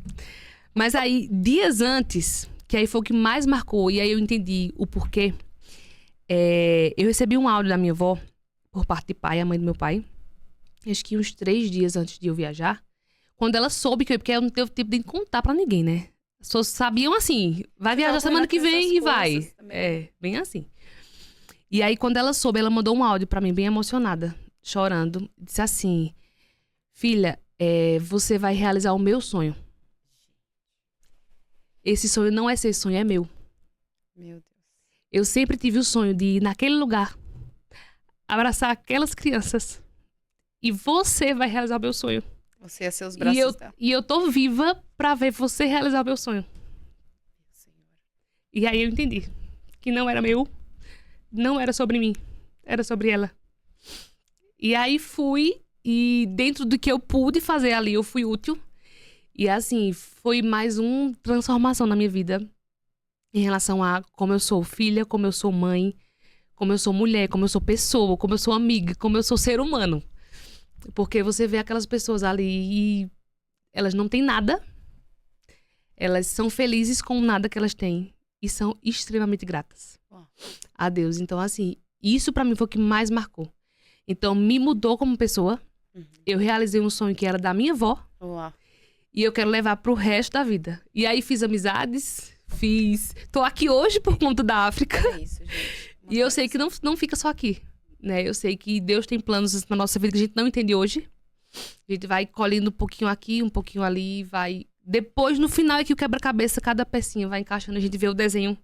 Mas aí, dias antes, que aí foi o que mais marcou, e aí eu entendi o porquê. Eu recebi um áudio da minha avó, por parte de pai, a mãe do meu pai, acho que uns 3 dias antes de eu viajar, quando ela soube que eu ia, porque eu não teve tempo de contar pra ninguém, né? Só sabiam assim, vai viajar semana que vem e vai. Bem assim. E aí, quando ela soube, ela mandou um áudio pra mim, bem emocionada, chorando. Disse assim, filha, você vai realizar o meu sonho. Esse sonho não é seu sonho, é meu. Meu Deus. Eu sempre tive o sonho de ir naquele lugar, abraçar aquelas crianças. E você vai realizar o meu sonho. Você ia ser os braços dela. E eu tô viva pra ver você realizar o meu sonho. Senhor. E aí eu entendi que não era meu, não era sobre mim, era sobre ela. E aí fui, e dentro do que eu pude fazer ali, eu fui útil. E assim, foi mais uma transformação na minha vida em relação a como eu sou filha, como eu sou mãe, como eu sou mulher, como eu sou pessoa, como eu sou amiga, como eu sou ser humano. Porque você vê aquelas pessoas ali e elas não têm nada. Elas são felizes com nada que elas têm. E são extremamente gratas a Deus. Então, assim, isso pra mim foi o que mais marcou. Então, me mudou como pessoa. Eu realizei um sonho que era da minha avó. Uau. E eu quero levar pro resto da vida. E aí fiz amizades, tô aqui hoje por conta da África. É isso, gente. E eu sei que não fica só aqui, né? Eu sei que Deus tem planos na nossa vida que a gente não entende hoje. A gente vai colhendo um pouquinho aqui, um pouquinho ali, vai... Depois, no final, é que o quebra-cabeça, cada pecinha vai encaixando, a gente vê o desenho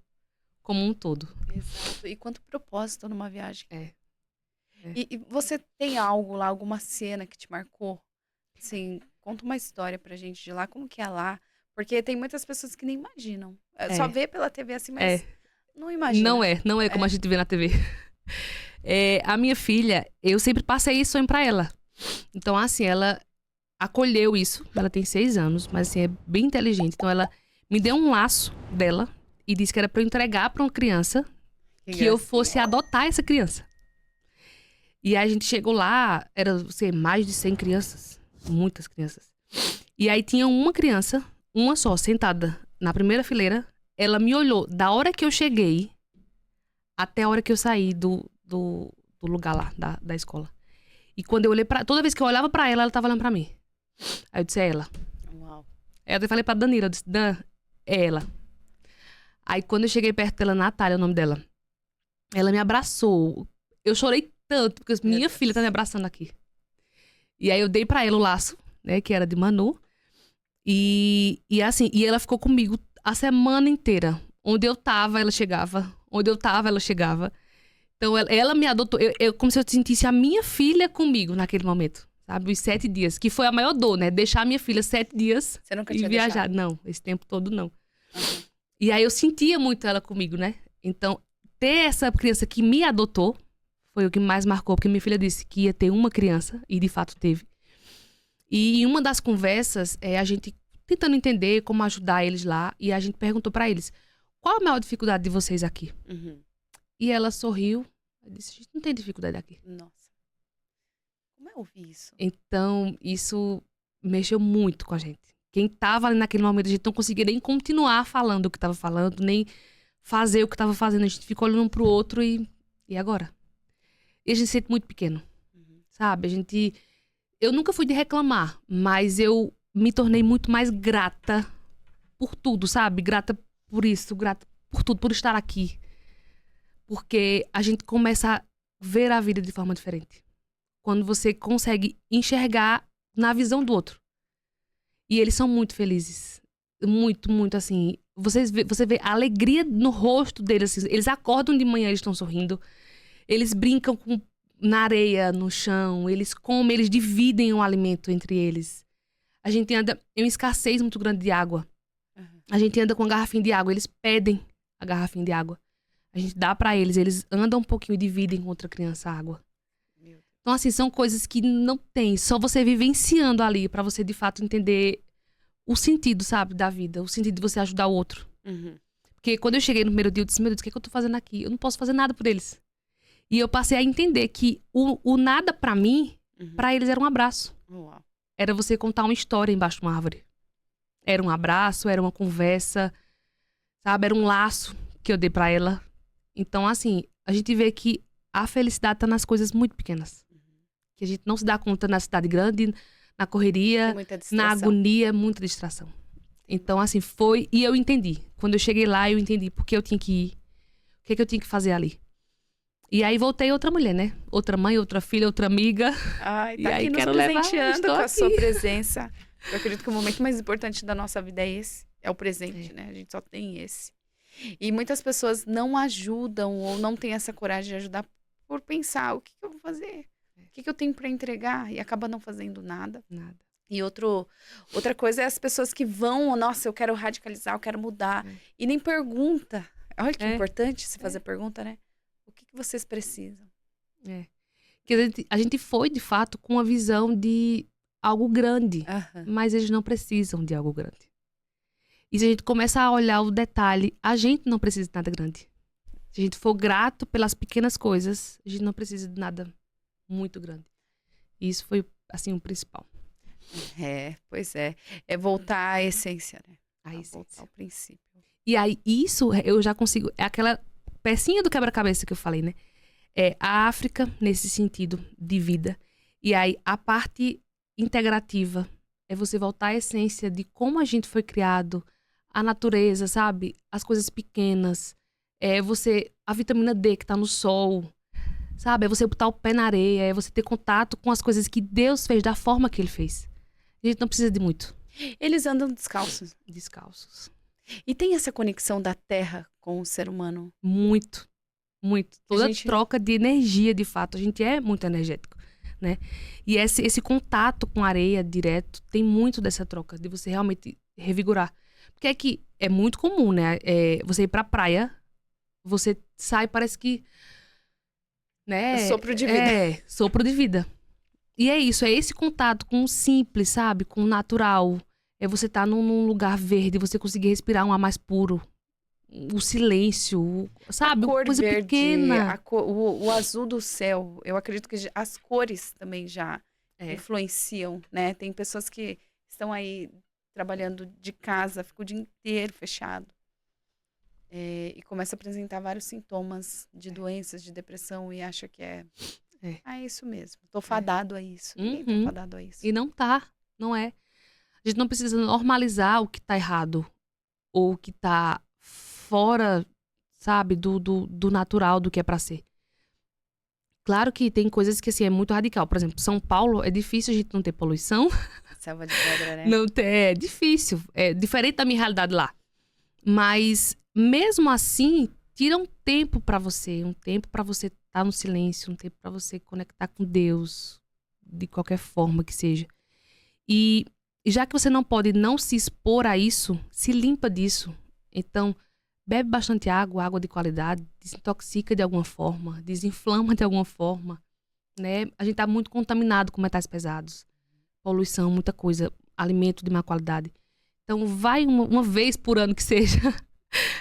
como um todo. Exato. E quanto propósito numa viagem. É. E você tem algo lá, alguma cena que te marcou? Assim, conta uma história pra gente de lá, como que é lá? Porque tem muitas pessoas que nem imaginam. Só vê pela TV assim, mas não imagina. Não é como a gente vê na TV. A minha filha, eu sempre passei esse sonho pra ela. Então, assim, ela acolheu isso. Ela tem 6 anos, mas assim, é bem inteligente. Então, ela me deu um laço dela e disse que era pra eu entregar pra uma criança que eu fosse adotar essa criança. E aí a gente chegou lá, era mais de 100 crianças. Muitas crianças. E aí tinha uma criança, uma só, sentada na primeira fileira. Ela me olhou da hora que eu cheguei até a hora que eu saí do lugar lá, da escola. E quando eu olhei toda vez que eu olhava pra ela, ela tava olhando pra mim. Aí eu disse, é ela. Uau. Aí eu falei pra Danila, eu disse, Dan, é ela. Aí quando eu cheguei perto dela, Natália, é o nome dela, ela me abraçou. Eu chorei tanto, porque minha filha tá me abraçando aqui. E aí eu dei pra ela o laço, né, que era de Manu. E assim, e ela ficou comigo a semana inteira. Onde eu tava, ela chegava. Onde eu tava, ela chegava. Então, ela me adotou. Como se eu sentisse a minha filha comigo naquele momento. Sabe? Os 7 dias. Que foi a maior dor, né? Deixar a minha filha 7 dias Você nunca e tinha viajar. deixado? Não, esse tempo todo não. Uhum. E aí eu sentia muito ela comigo, né? Então, ter essa criança que me adotou foi o que mais marcou. Porque minha filha disse que ia ter uma criança. E de fato teve. E em uma das conversas, a gente tentando entender como ajudar eles lá. E a gente perguntou pra eles, qual a maior dificuldade de vocês aqui? Uhum. E ela sorriu. Eu disse, a gente não tem dificuldade aqui. Nossa. Como é ouvir isso? Então, isso mexeu muito com a gente. Quem tava ali naquele momento, a gente não conseguia nem continuar falando o que tava falando, nem fazer o que tava fazendo. A gente ficou olhando um pro outro e agora? E a gente se sente muito pequeno, sabe? Eu nunca fui de reclamar, mas eu me tornei muito mais grata por tudo, sabe? Grata por isso, grata por tudo, por estar aqui. Porque a gente começa a ver a vida de forma diferente. Quando você consegue enxergar na visão do outro. E eles são muito felizes. Muito, muito, assim. Você vê a alegria no rosto deles. Assim, eles acordam de manhã, eles estão sorrindo. Eles brincam na areia, no chão. Eles comem, eles dividem o alimento entre eles. A gente anda em uma escassez muito grande de água. A gente anda com uma garrafinha de água. Eles pedem a garrafinha de água. A gente dá pra eles. Eles andam um pouquinho e dividem com outra criança a água. Então, assim, são coisas que não tem. Só você vivenciando ali pra você, de fato, entender o sentido, sabe, da vida. O sentido de você ajudar o outro. Uhum. Porque quando eu cheguei no primeiro dia, eu disse, meu Deus, o que é que eu tô fazendo aqui? Eu não posso fazer nada por eles. E eu passei a entender que o nada pra mim, pra eles era um abraço. Uau. Era você contar uma história embaixo de uma árvore. Era um abraço, era uma conversa, sabe? Era um laço que eu dei pra ela. Então, assim, a gente vê que a felicidade tá nas coisas muito pequenas. Que a gente não se dá conta na cidade grande, na correria, na agonia, muita distração. Então, assim, foi... E eu entendi. Quando eu cheguei lá, eu entendi por que eu tinha que ir. O que eu tinha que fazer ali. E aí voltei outra mulher, né? Outra mãe, outra filha, outra amiga. Ai, tá e aqui aí nos quero presenteando com levar, a sua presença. Eu acredito que o momento mais importante da nossa vida é esse. É o presente, né? A gente só tem esse. E muitas pessoas não ajudam ou não têm essa coragem de ajudar por pensar, o que eu vou fazer? O que eu tenho pra entregar? E acaba não fazendo nada. Nada. E outra coisa é as pessoas que vão, nossa, eu quero radicalizar, eu quero mudar. E nem pergunta. Olha que importante se fazer pergunta, né? O que vocês precisam? Porque a gente foi, de fato, com a visão de algo grande. Mas eles não precisam de algo grande. E se a gente começa a olhar o detalhe, a gente não precisa de nada grande. Se a gente for grato pelas pequenas coisas, a gente não precisa de nada muito grande. E isso foi, assim, o principal. Pois é. É voltar à essência, né? A essência. Voltar ao princípio. E aí, isso eu já consigo... É aquela pecinha do quebra-cabeça que eu falei, né? É a África, nesse sentido de vida. E aí, a parte integrativa é você voltar à essência de como a gente foi criado, a natureza, sabe? As coisas pequenas. A vitamina D que tá no sol, sabe? É você botar o pé na areia, é você ter contato com as coisas que Deus fez da forma que ele fez. A gente não precisa de muito. Eles andam descalços. Descalços. E tem essa conexão da terra com o ser humano? Muito. Muito. Toda gente- troca de energia, de fato. A gente é muito energético, né? E esse contato com a areia direto tem muito dessa troca, de você realmente revigorar. Porque é que é muito comum, né? Você ir pra praia, você sai, parece que... né? Sopro de vida. Sopro de vida. E é isso, é esse contato com o simples, sabe? Com o natural. É você estar num lugar verde, você conseguir respirar um ar mais puro. O silêncio, sabe? A cor Coisa verde, pequena. o azul do céu. Eu acredito que as cores também já É. influenciam, né? Tem pessoas que estão aí trabalhando de casa, ficam o dia inteiro fechado. E começa a apresentar vários sintomas de doenças, de depressão e acha que é isso mesmo. Tô fadado a isso. Ninguém tá fadado a isso. E não tá, não é. A gente não precisa normalizar o que tá errado. Ou o que tá fora, sabe, do natural, do que é pra ser. Claro que tem coisas que, assim, é muito radical. Por exemplo, São Paulo, é difícil a gente não ter poluição. Selva de pedra, né? Não ter, é difícil. É diferente da minha realidade lá. Mas, mesmo assim, tira um tempo pra você. Um tempo pra você estar no silêncio. Um tempo pra você conectar com Deus. De qualquer forma que seja. E já que você não pode não se expor a isso, se limpa disso. Então, bebe bastante água, água de qualidade. Desintoxica de alguma forma. Desinflama de alguma forma. Né? A gente tá muito contaminado com metais pesados. Poluição, muita coisa. Alimento de má qualidade. Então, vai uma vez por ano que seja,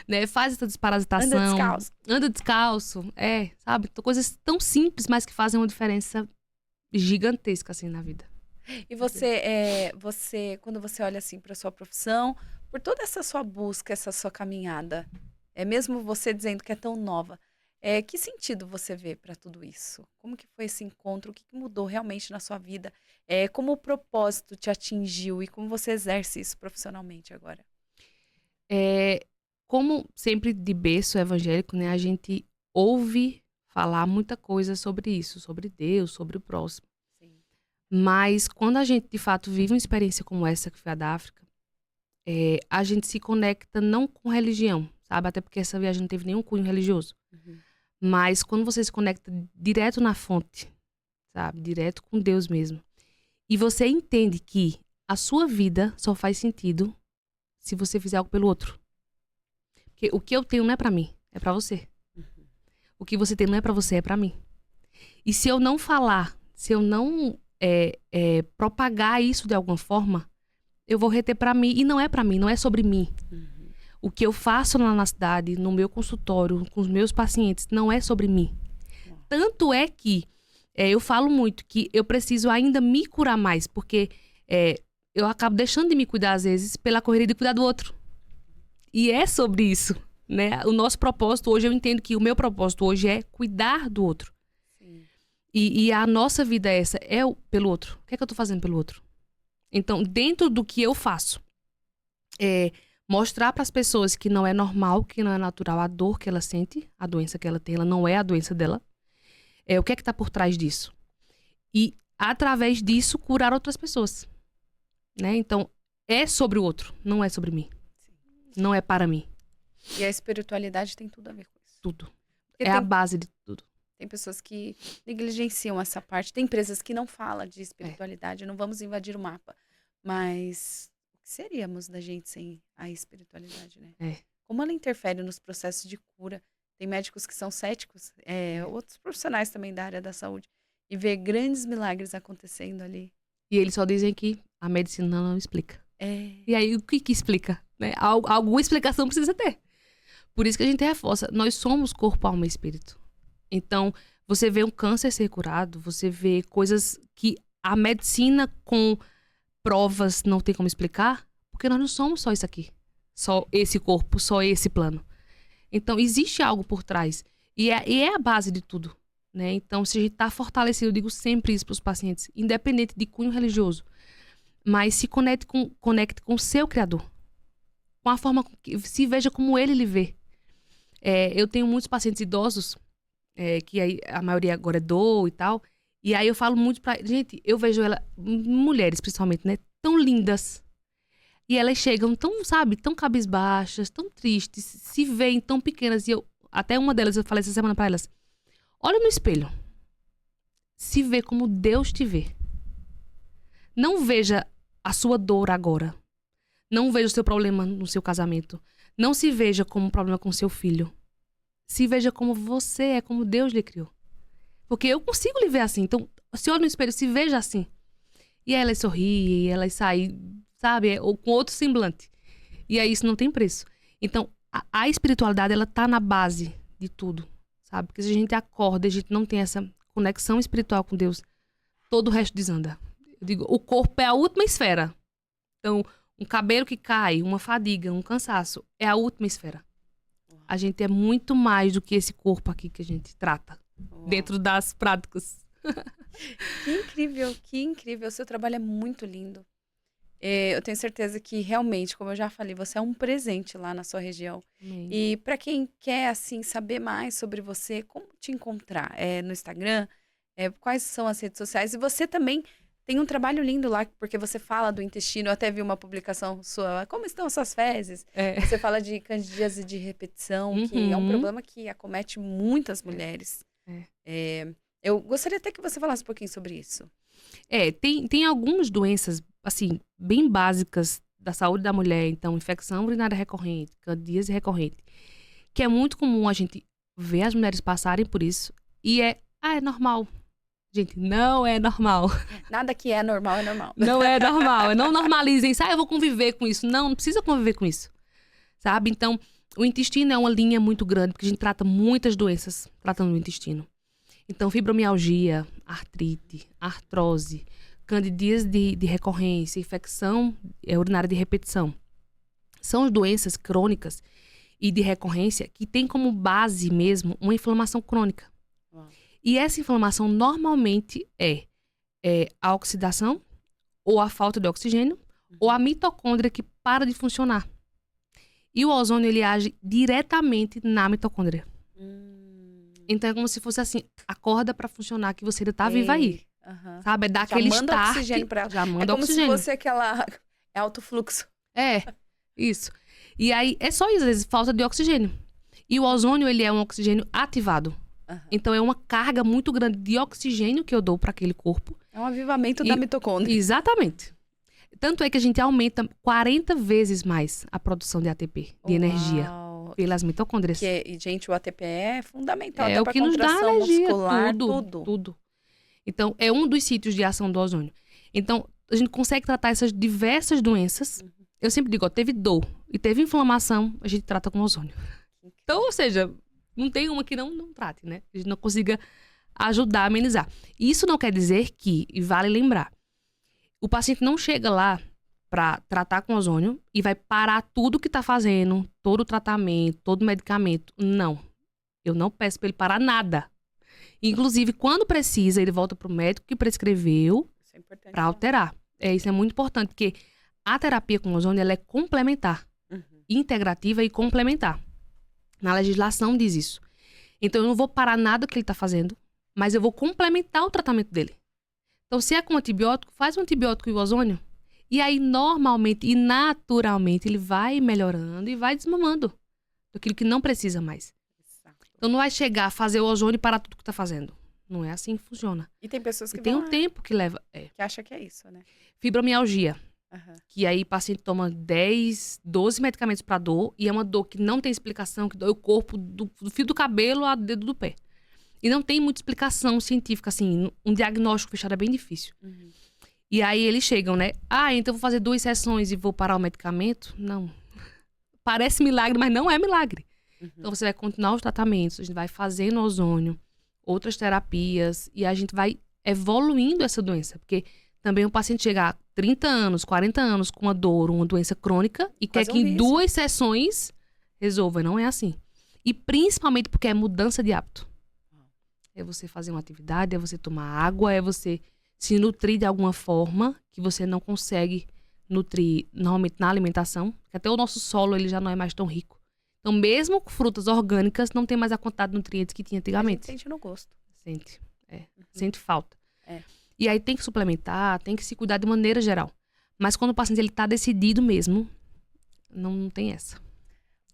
né? Faz essa desparasitação. Anda descalço. Anda descalço, sabe? Coisas tão simples, mas que fazem uma diferença gigantesca, assim, na vida. E você, quando você olha assim para sua profissão, por toda essa sua busca, essa sua caminhada, mesmo você dizendo que é tão nova, que sentido você vê para tudo isso? Como que foi esse encontro? O que mudou realmente na sua vida? Como o propósito te atingiu e como você exerce isso profissionalmente agora? Como sempre de berço evangélico, né? A gente ouve falar muita coisa sobre isso, sobre Deus, sobre o próximo. Sim. Mas quando a gente, de fato, vive uma experiência como essa, que foi a da África, a gente se conecta não com religião, sabe? Até porque essa viagem não teve nenhum cunho religioso. Uhum. Mas quando você se conecta direto na fonte, sabe? Direto com Deus mesmo. E você entende que a sua vida só faz sentido se você fizer algo pelo outro. Porque o que eu tenho não é pra mim, é pra você. Uhum. O que você tem não é pra você, é pra mim. E se eu não falar, se eu não propagar isso de alguma forma, eu vou reter pra mim. E não é pra mim, não é sobre mim. Uhum. O que eu faço lá na cidade, no meu consultório, com os meus pacientes, não é sobre mim. Tanto é que eu falo muito que eu preciso ainda me curar mais, porque eu acabo deixando de me cuidar, às vezes, pela correria de cuidar do outro. E é sobre isso, né? O nosso propósito hoje, eu entendo que o meu propósito hoje é cuidar do outro. Sim. E a nossa vida é pelo outro. O que é que eu tô fazendo pelo outro? Então, dentro do que eu faço, mostrar para as pessoas que não é normal, que não é natural a dor que ela sente, a doença que ela tem, ela não é a doença dela. O que é que tá por trás disso? E, através disso, curar outras pessoas. Né? Então, é sobre o outro, não é sobre mim. Sim. Não é para mim. E a espiritualidade tem tudo a ver com isso. Tudo. Porque A base de tudo. Tem pessoas que negligenciam essa parte. Tem empresas que não falam de espiritualidade. Não vamos invadir o mapa. Mas o que seríamos da gente sem a espiritualidade, né? Como ela interfere nos processos de cura. Tem médicos que são céticos. Outros profissionais também da área da saúde. E vê grandes milagres acontecendo ali. E eles só dizem que a medicina não explica. E aí, o que explica? Né? Alguma explicação precisa ter. Por isso que a gente reforça. Nós somos corpo, alma e espírito. Então, você vê um câncer ser curado, você vê coisas que a medicina com provas não tem como explicar, porque nós não somos só isso aqui. Só esse corpo, só esse plano. Então, existe algo por trás. E é a base de tudo. Né? Então, se a gente está fortalecido, eu digo sempre isso para os pacientes, independente de cunho religioso, mas se conecte com o seu Criador. Com a forma que se veja como ele lhe vê. Eu tenho muitos pacientes idosos que aí a maioria agora é dor e tal. E aí eu falo muito pra... Gente, eu vejo ela, mulheres principalmente, né? Tão lindas. E elas chegam tão, sabe, tão cabisbaixas, tão tristes, se veem tão pequenas. E até uma delas, eu falei essa semana pra elas, olha no espelho. Se vê como Deus te vê. Não veja a sua dor agora. Não veja o seu problema no seu casamento. Não se veja como um problema com seu filho. Se veja como você é, como Deus lhe criou. Porque eu consigo lhe ver assim. Então, se olha no espelho, se veja assim. E aí elas sorriem, elas saem, sabe? Ou com outro semblante. E aí isso não tem preço. Então, a espiritualidade, ela tá na base de tudo, sabe? Porque se a gente acorda e a gente não tem essa conexão espiritual com Deus, todo o resto desanda. Eu digo, o corpo é a última esfera. Então, um cabelo que cai, uma fadiga, um cansaço, é a última esfera. A gente é muito mais do que esse corpo aqui que a gente trata. Dentro das práticas. Que incrível, que incrível. O seu trabalho é muito lindo. Eu tenho certeza que realmente, como eu já falei, você é um presente lá na sua região. Amém. E para quem quer, assim, saber mais sobre você, como te encontrar? No Instagram? Quais são as redes sociais? E você também tem um trabalho lindo lá, porque você fala do intestino. Eu até vi uma publicação sua. Como estão as suas fezes? Você fala de candidíase de repetição, que é um problema que acomete muitas mulheres. Eu gostaria até que você falasse um pouquinho sobre isso. Tem algumas doenças, assim, bem básicas da saúde da mulher. Então, infecção urinária recorrente, candidíase recorrente, que é muito comum a gente ver as mulheres passarem por isso. E é normal. Gente, não é normal. Nada que é normal é normal. Não é normal. Não normalizem isso. Eu vou conviver com isso. Não precisa conviver com isso. Sabe? Então, o intestino é uma linha muito grande, porque a gente trata muitas doenças tratando o intestino. Então, fibromialgia, artrite, artrose, candidíase de recorrência, infecção urinária de repetição. São doenças crônicas e de recorrência que têm como base mesmo uma inflamação crônica. E essa inflamação normalmente é a oxidação, ou a falta de oxigênio, ou a mitocôndria que para de funcionar. E o ozônio, ele age diretamente na mitocôndria. Então é como se fosse assim, acorda para funcionar, que você ainda tá viva aí. Sabe? É dar aquele start. Oxigênio pra ela. Já manda como oxigênio. Se fosse aquela... É alto fluxo. Isso. E aí, é só isso, às vezes, falta de oxigênio. E o ozônio, ele é um oxigênio ativado. Então, é uma carga muito grande de oxigênio que eu dou para aquele corpo. É um avivamento da mitocôndria. Exatamente. Tanto é que a gente aumenta 40 vezes mais a produção de ATP, de energia, pelas mitocôndrias. Gente, o ATP é fundamental. É o que nos dá energia, muscular, tudo. Então, é um dos sítios de ação do ozônio. Então, a gente consegue tratar essas diversas doenças. Eu sempre digo, teve dor e teve inflamação, a gente trata com ozônio. Então, ou seja... Não tem uma que não trate, né? A gente não consiga ajudar a amenizar. Isso não quer dizer que, e vale lembrar, o paciente não chega lá para tratar com ozônio e vai parar tudo que tá fazendo, todo o tratamento, todo o medicamento. Não. Eu não peço para ele parar nada. Inclusive, quando precisa, ele volta pro médico que prescreveu para alterar. Isso é muito importante, porque a terapia com ozônio, ela é complementar. Integrativa e complementar. Na legislação diz isso. Então, eu não vou parar nada que ele está fazendo, mas eu vou complementar o tratamento dele. Então, se é com antibiótico, faz um antibiótico e o ozônio. E aí, normalmente e naturalmente, ele vai melhorando e vai desmamando daquilo que não precisa mais. Então, não vai chegar a fazer o ozônio e parar tudo que está fazendo. Não é assim que funciona. E tem pessoas que tem um tempo que leva. Que acha que é isso, né? Fibromialgia. Que aí o paciente toma 10, 12 medicamentos para dor. E é uma dor que não tem explicação, que dói o corpo do fio do cabelo ao dedo do pé. E não tem muita explicação científica, assim. Um diagnóstico fechado é bem difícil. E aí eles chegam, né? Então eu vou fazer 2 sessões e vou parar o medicamento? Não. Parece milagre, mas não é milagre. Então você vai continuar os tratamentos, a gente vai fazendo ozônio, outras terapias. E a gente vai evoluindo essa doença. Porque também o paciente chega a 30 anos, 40 anos com uma dor, uma doença crônica e quer que em 2 sessões resolva. Não é assim. E principalmente porque é mudança de hábito. É você fazer uma atividade, é você tomar água, é você se nutrir de alguma forma que você não consegue nutrir normalmente na alimentação. Até o nosso solo ele já não é mais tão rico. Então, mesmo com frutas orgânicas, não tem mais a quantidade de nutrientes que tinha A gente antigamente. sente no gosto. Sente. Sente falta. É. E aí tem que suplementar, tem que se cuidar de maneira geral. Mas quando o paciente ele tá decidido mesmo, não tem essa.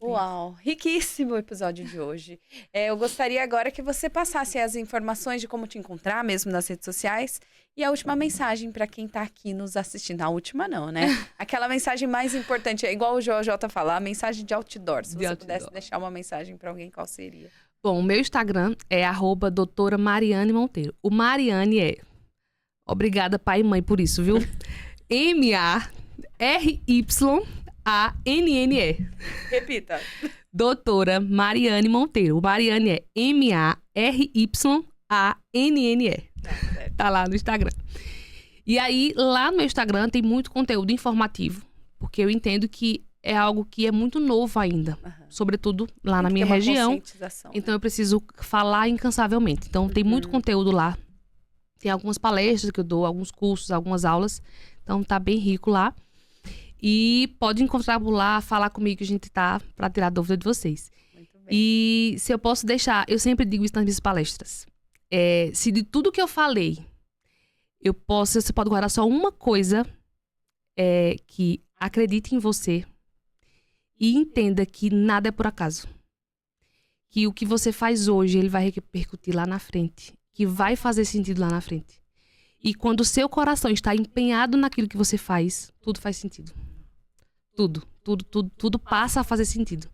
Uau, riquíssimo o episódio de hoje. Eu gostaria agora que você passasse as informações de como te encontrar, mesmo nas redes sociais. E a última mensagem para quem tá aqui nos assistindo. A última não, né? Aquela mensagem mais importante, é igual o JJ falar, a mensagem de outdoor. Se você pudesse deixar uma mensagem para alguém, qual seria? Bom, o meu Instagram é @doutora Mariane Monteiro. O Mariane é... Obrigada, pai e mãe, por isso, viu? MARYANNE. Repita. Doutora Mariane Monteiro. O Mariane é MARYANNE. Tá lá no Instagram. E aí, lá no meu Instagram tem muito conteúdo informativo. Porque eu entendo que é algo que é muito novo ainda. Sobretudo lá na minha região. Então eu preciso falar incansavelmente. Então tem muito conteúdo lá. Tem algumas palestras que eu dou, alguns cursos, algumas aulas. Então tá bem rico lá. E pode encontrar por lá, falar comigo que a gente tá pra tirar dúvida de vocês. Muito bem. E se eu posso deixar, eu sempre digo isso nas minhas palestras. Se de tudo que eu falei, você pode guardar só uma coisa, que acredite em você e entenda que nada é por acaso. Que o que você faz hoje, ele vai repercutir lá na frente. Que vai fazer sentido lá na frente. E quando o seu coração está empenhado naquilo que você faz, tudo faz sentido. Tudo passa a fazer sentido.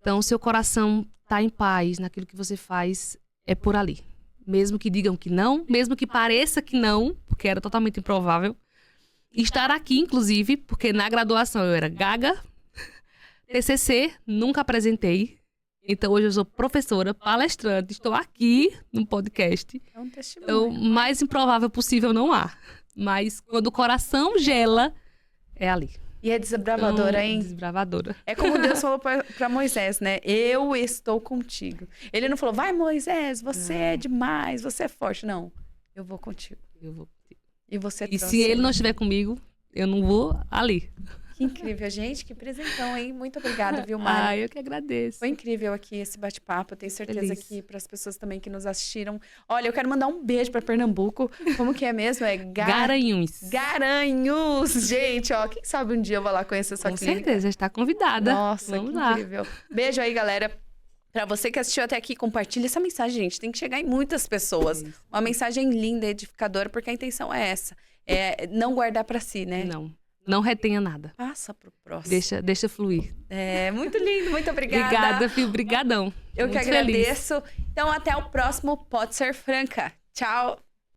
Então, o seu coração está em paz naquilo que você faz, é por ali. Mesmo que digam que não, mesmo que pareça que não, porque era totalmente improvável. Estar aqui, inclusive, porque na graduação eu era gaga, TCC, nunca apresentei. Então, hoje eu sou professora, palestrante, estou aqui no podcast. É um testemunho. Então, o mais improvável possível não há. Mas quando o coração gela, é ali. E é desbravadora, hein? Desbravadora. É como Deus falou para Moisés, né? Eu estou contigo. Ele não falou, vai Moisés, você é demais, você é forte. Não, eu vou contigo. Eu vou. E você E se ele não estiver comigo, eu não vou ali. Que incrível, gente. Que presentão, hein? Muito obrigada, viu, Mari? Eu que agradeço. Foi incrível aqui esse bate-papo. Eu tenho certeza Feliz. que para as pessoas também que nos assistiram. Olha, eu quero mandar um beijo para Pernambuco. Como que é mesmo? É Garanhuns. Garanhuns. Gente, ó, quem sabe um dia eu vou lá conhecer sua clínica. Com certeza, está convidada. Nossa, Vamos que lá. incrível. Beijo aí, galera. Pra você que assistiu até aqui, compartilha essa mensagem, gente. Tem que chegar em muitas pessoas. Uma mensagem linda, edificadora, porque a intenção é essa. É não guardar pra si, né? Não retenha nada. Passa pro próximo. Deixa fluir. Muito lindo, muito obrigada. Obrigada, filho. Obrigadão. Eu Muito que feliz. agradeço. Então, até o próximo Pode Ser Franca. Tchau.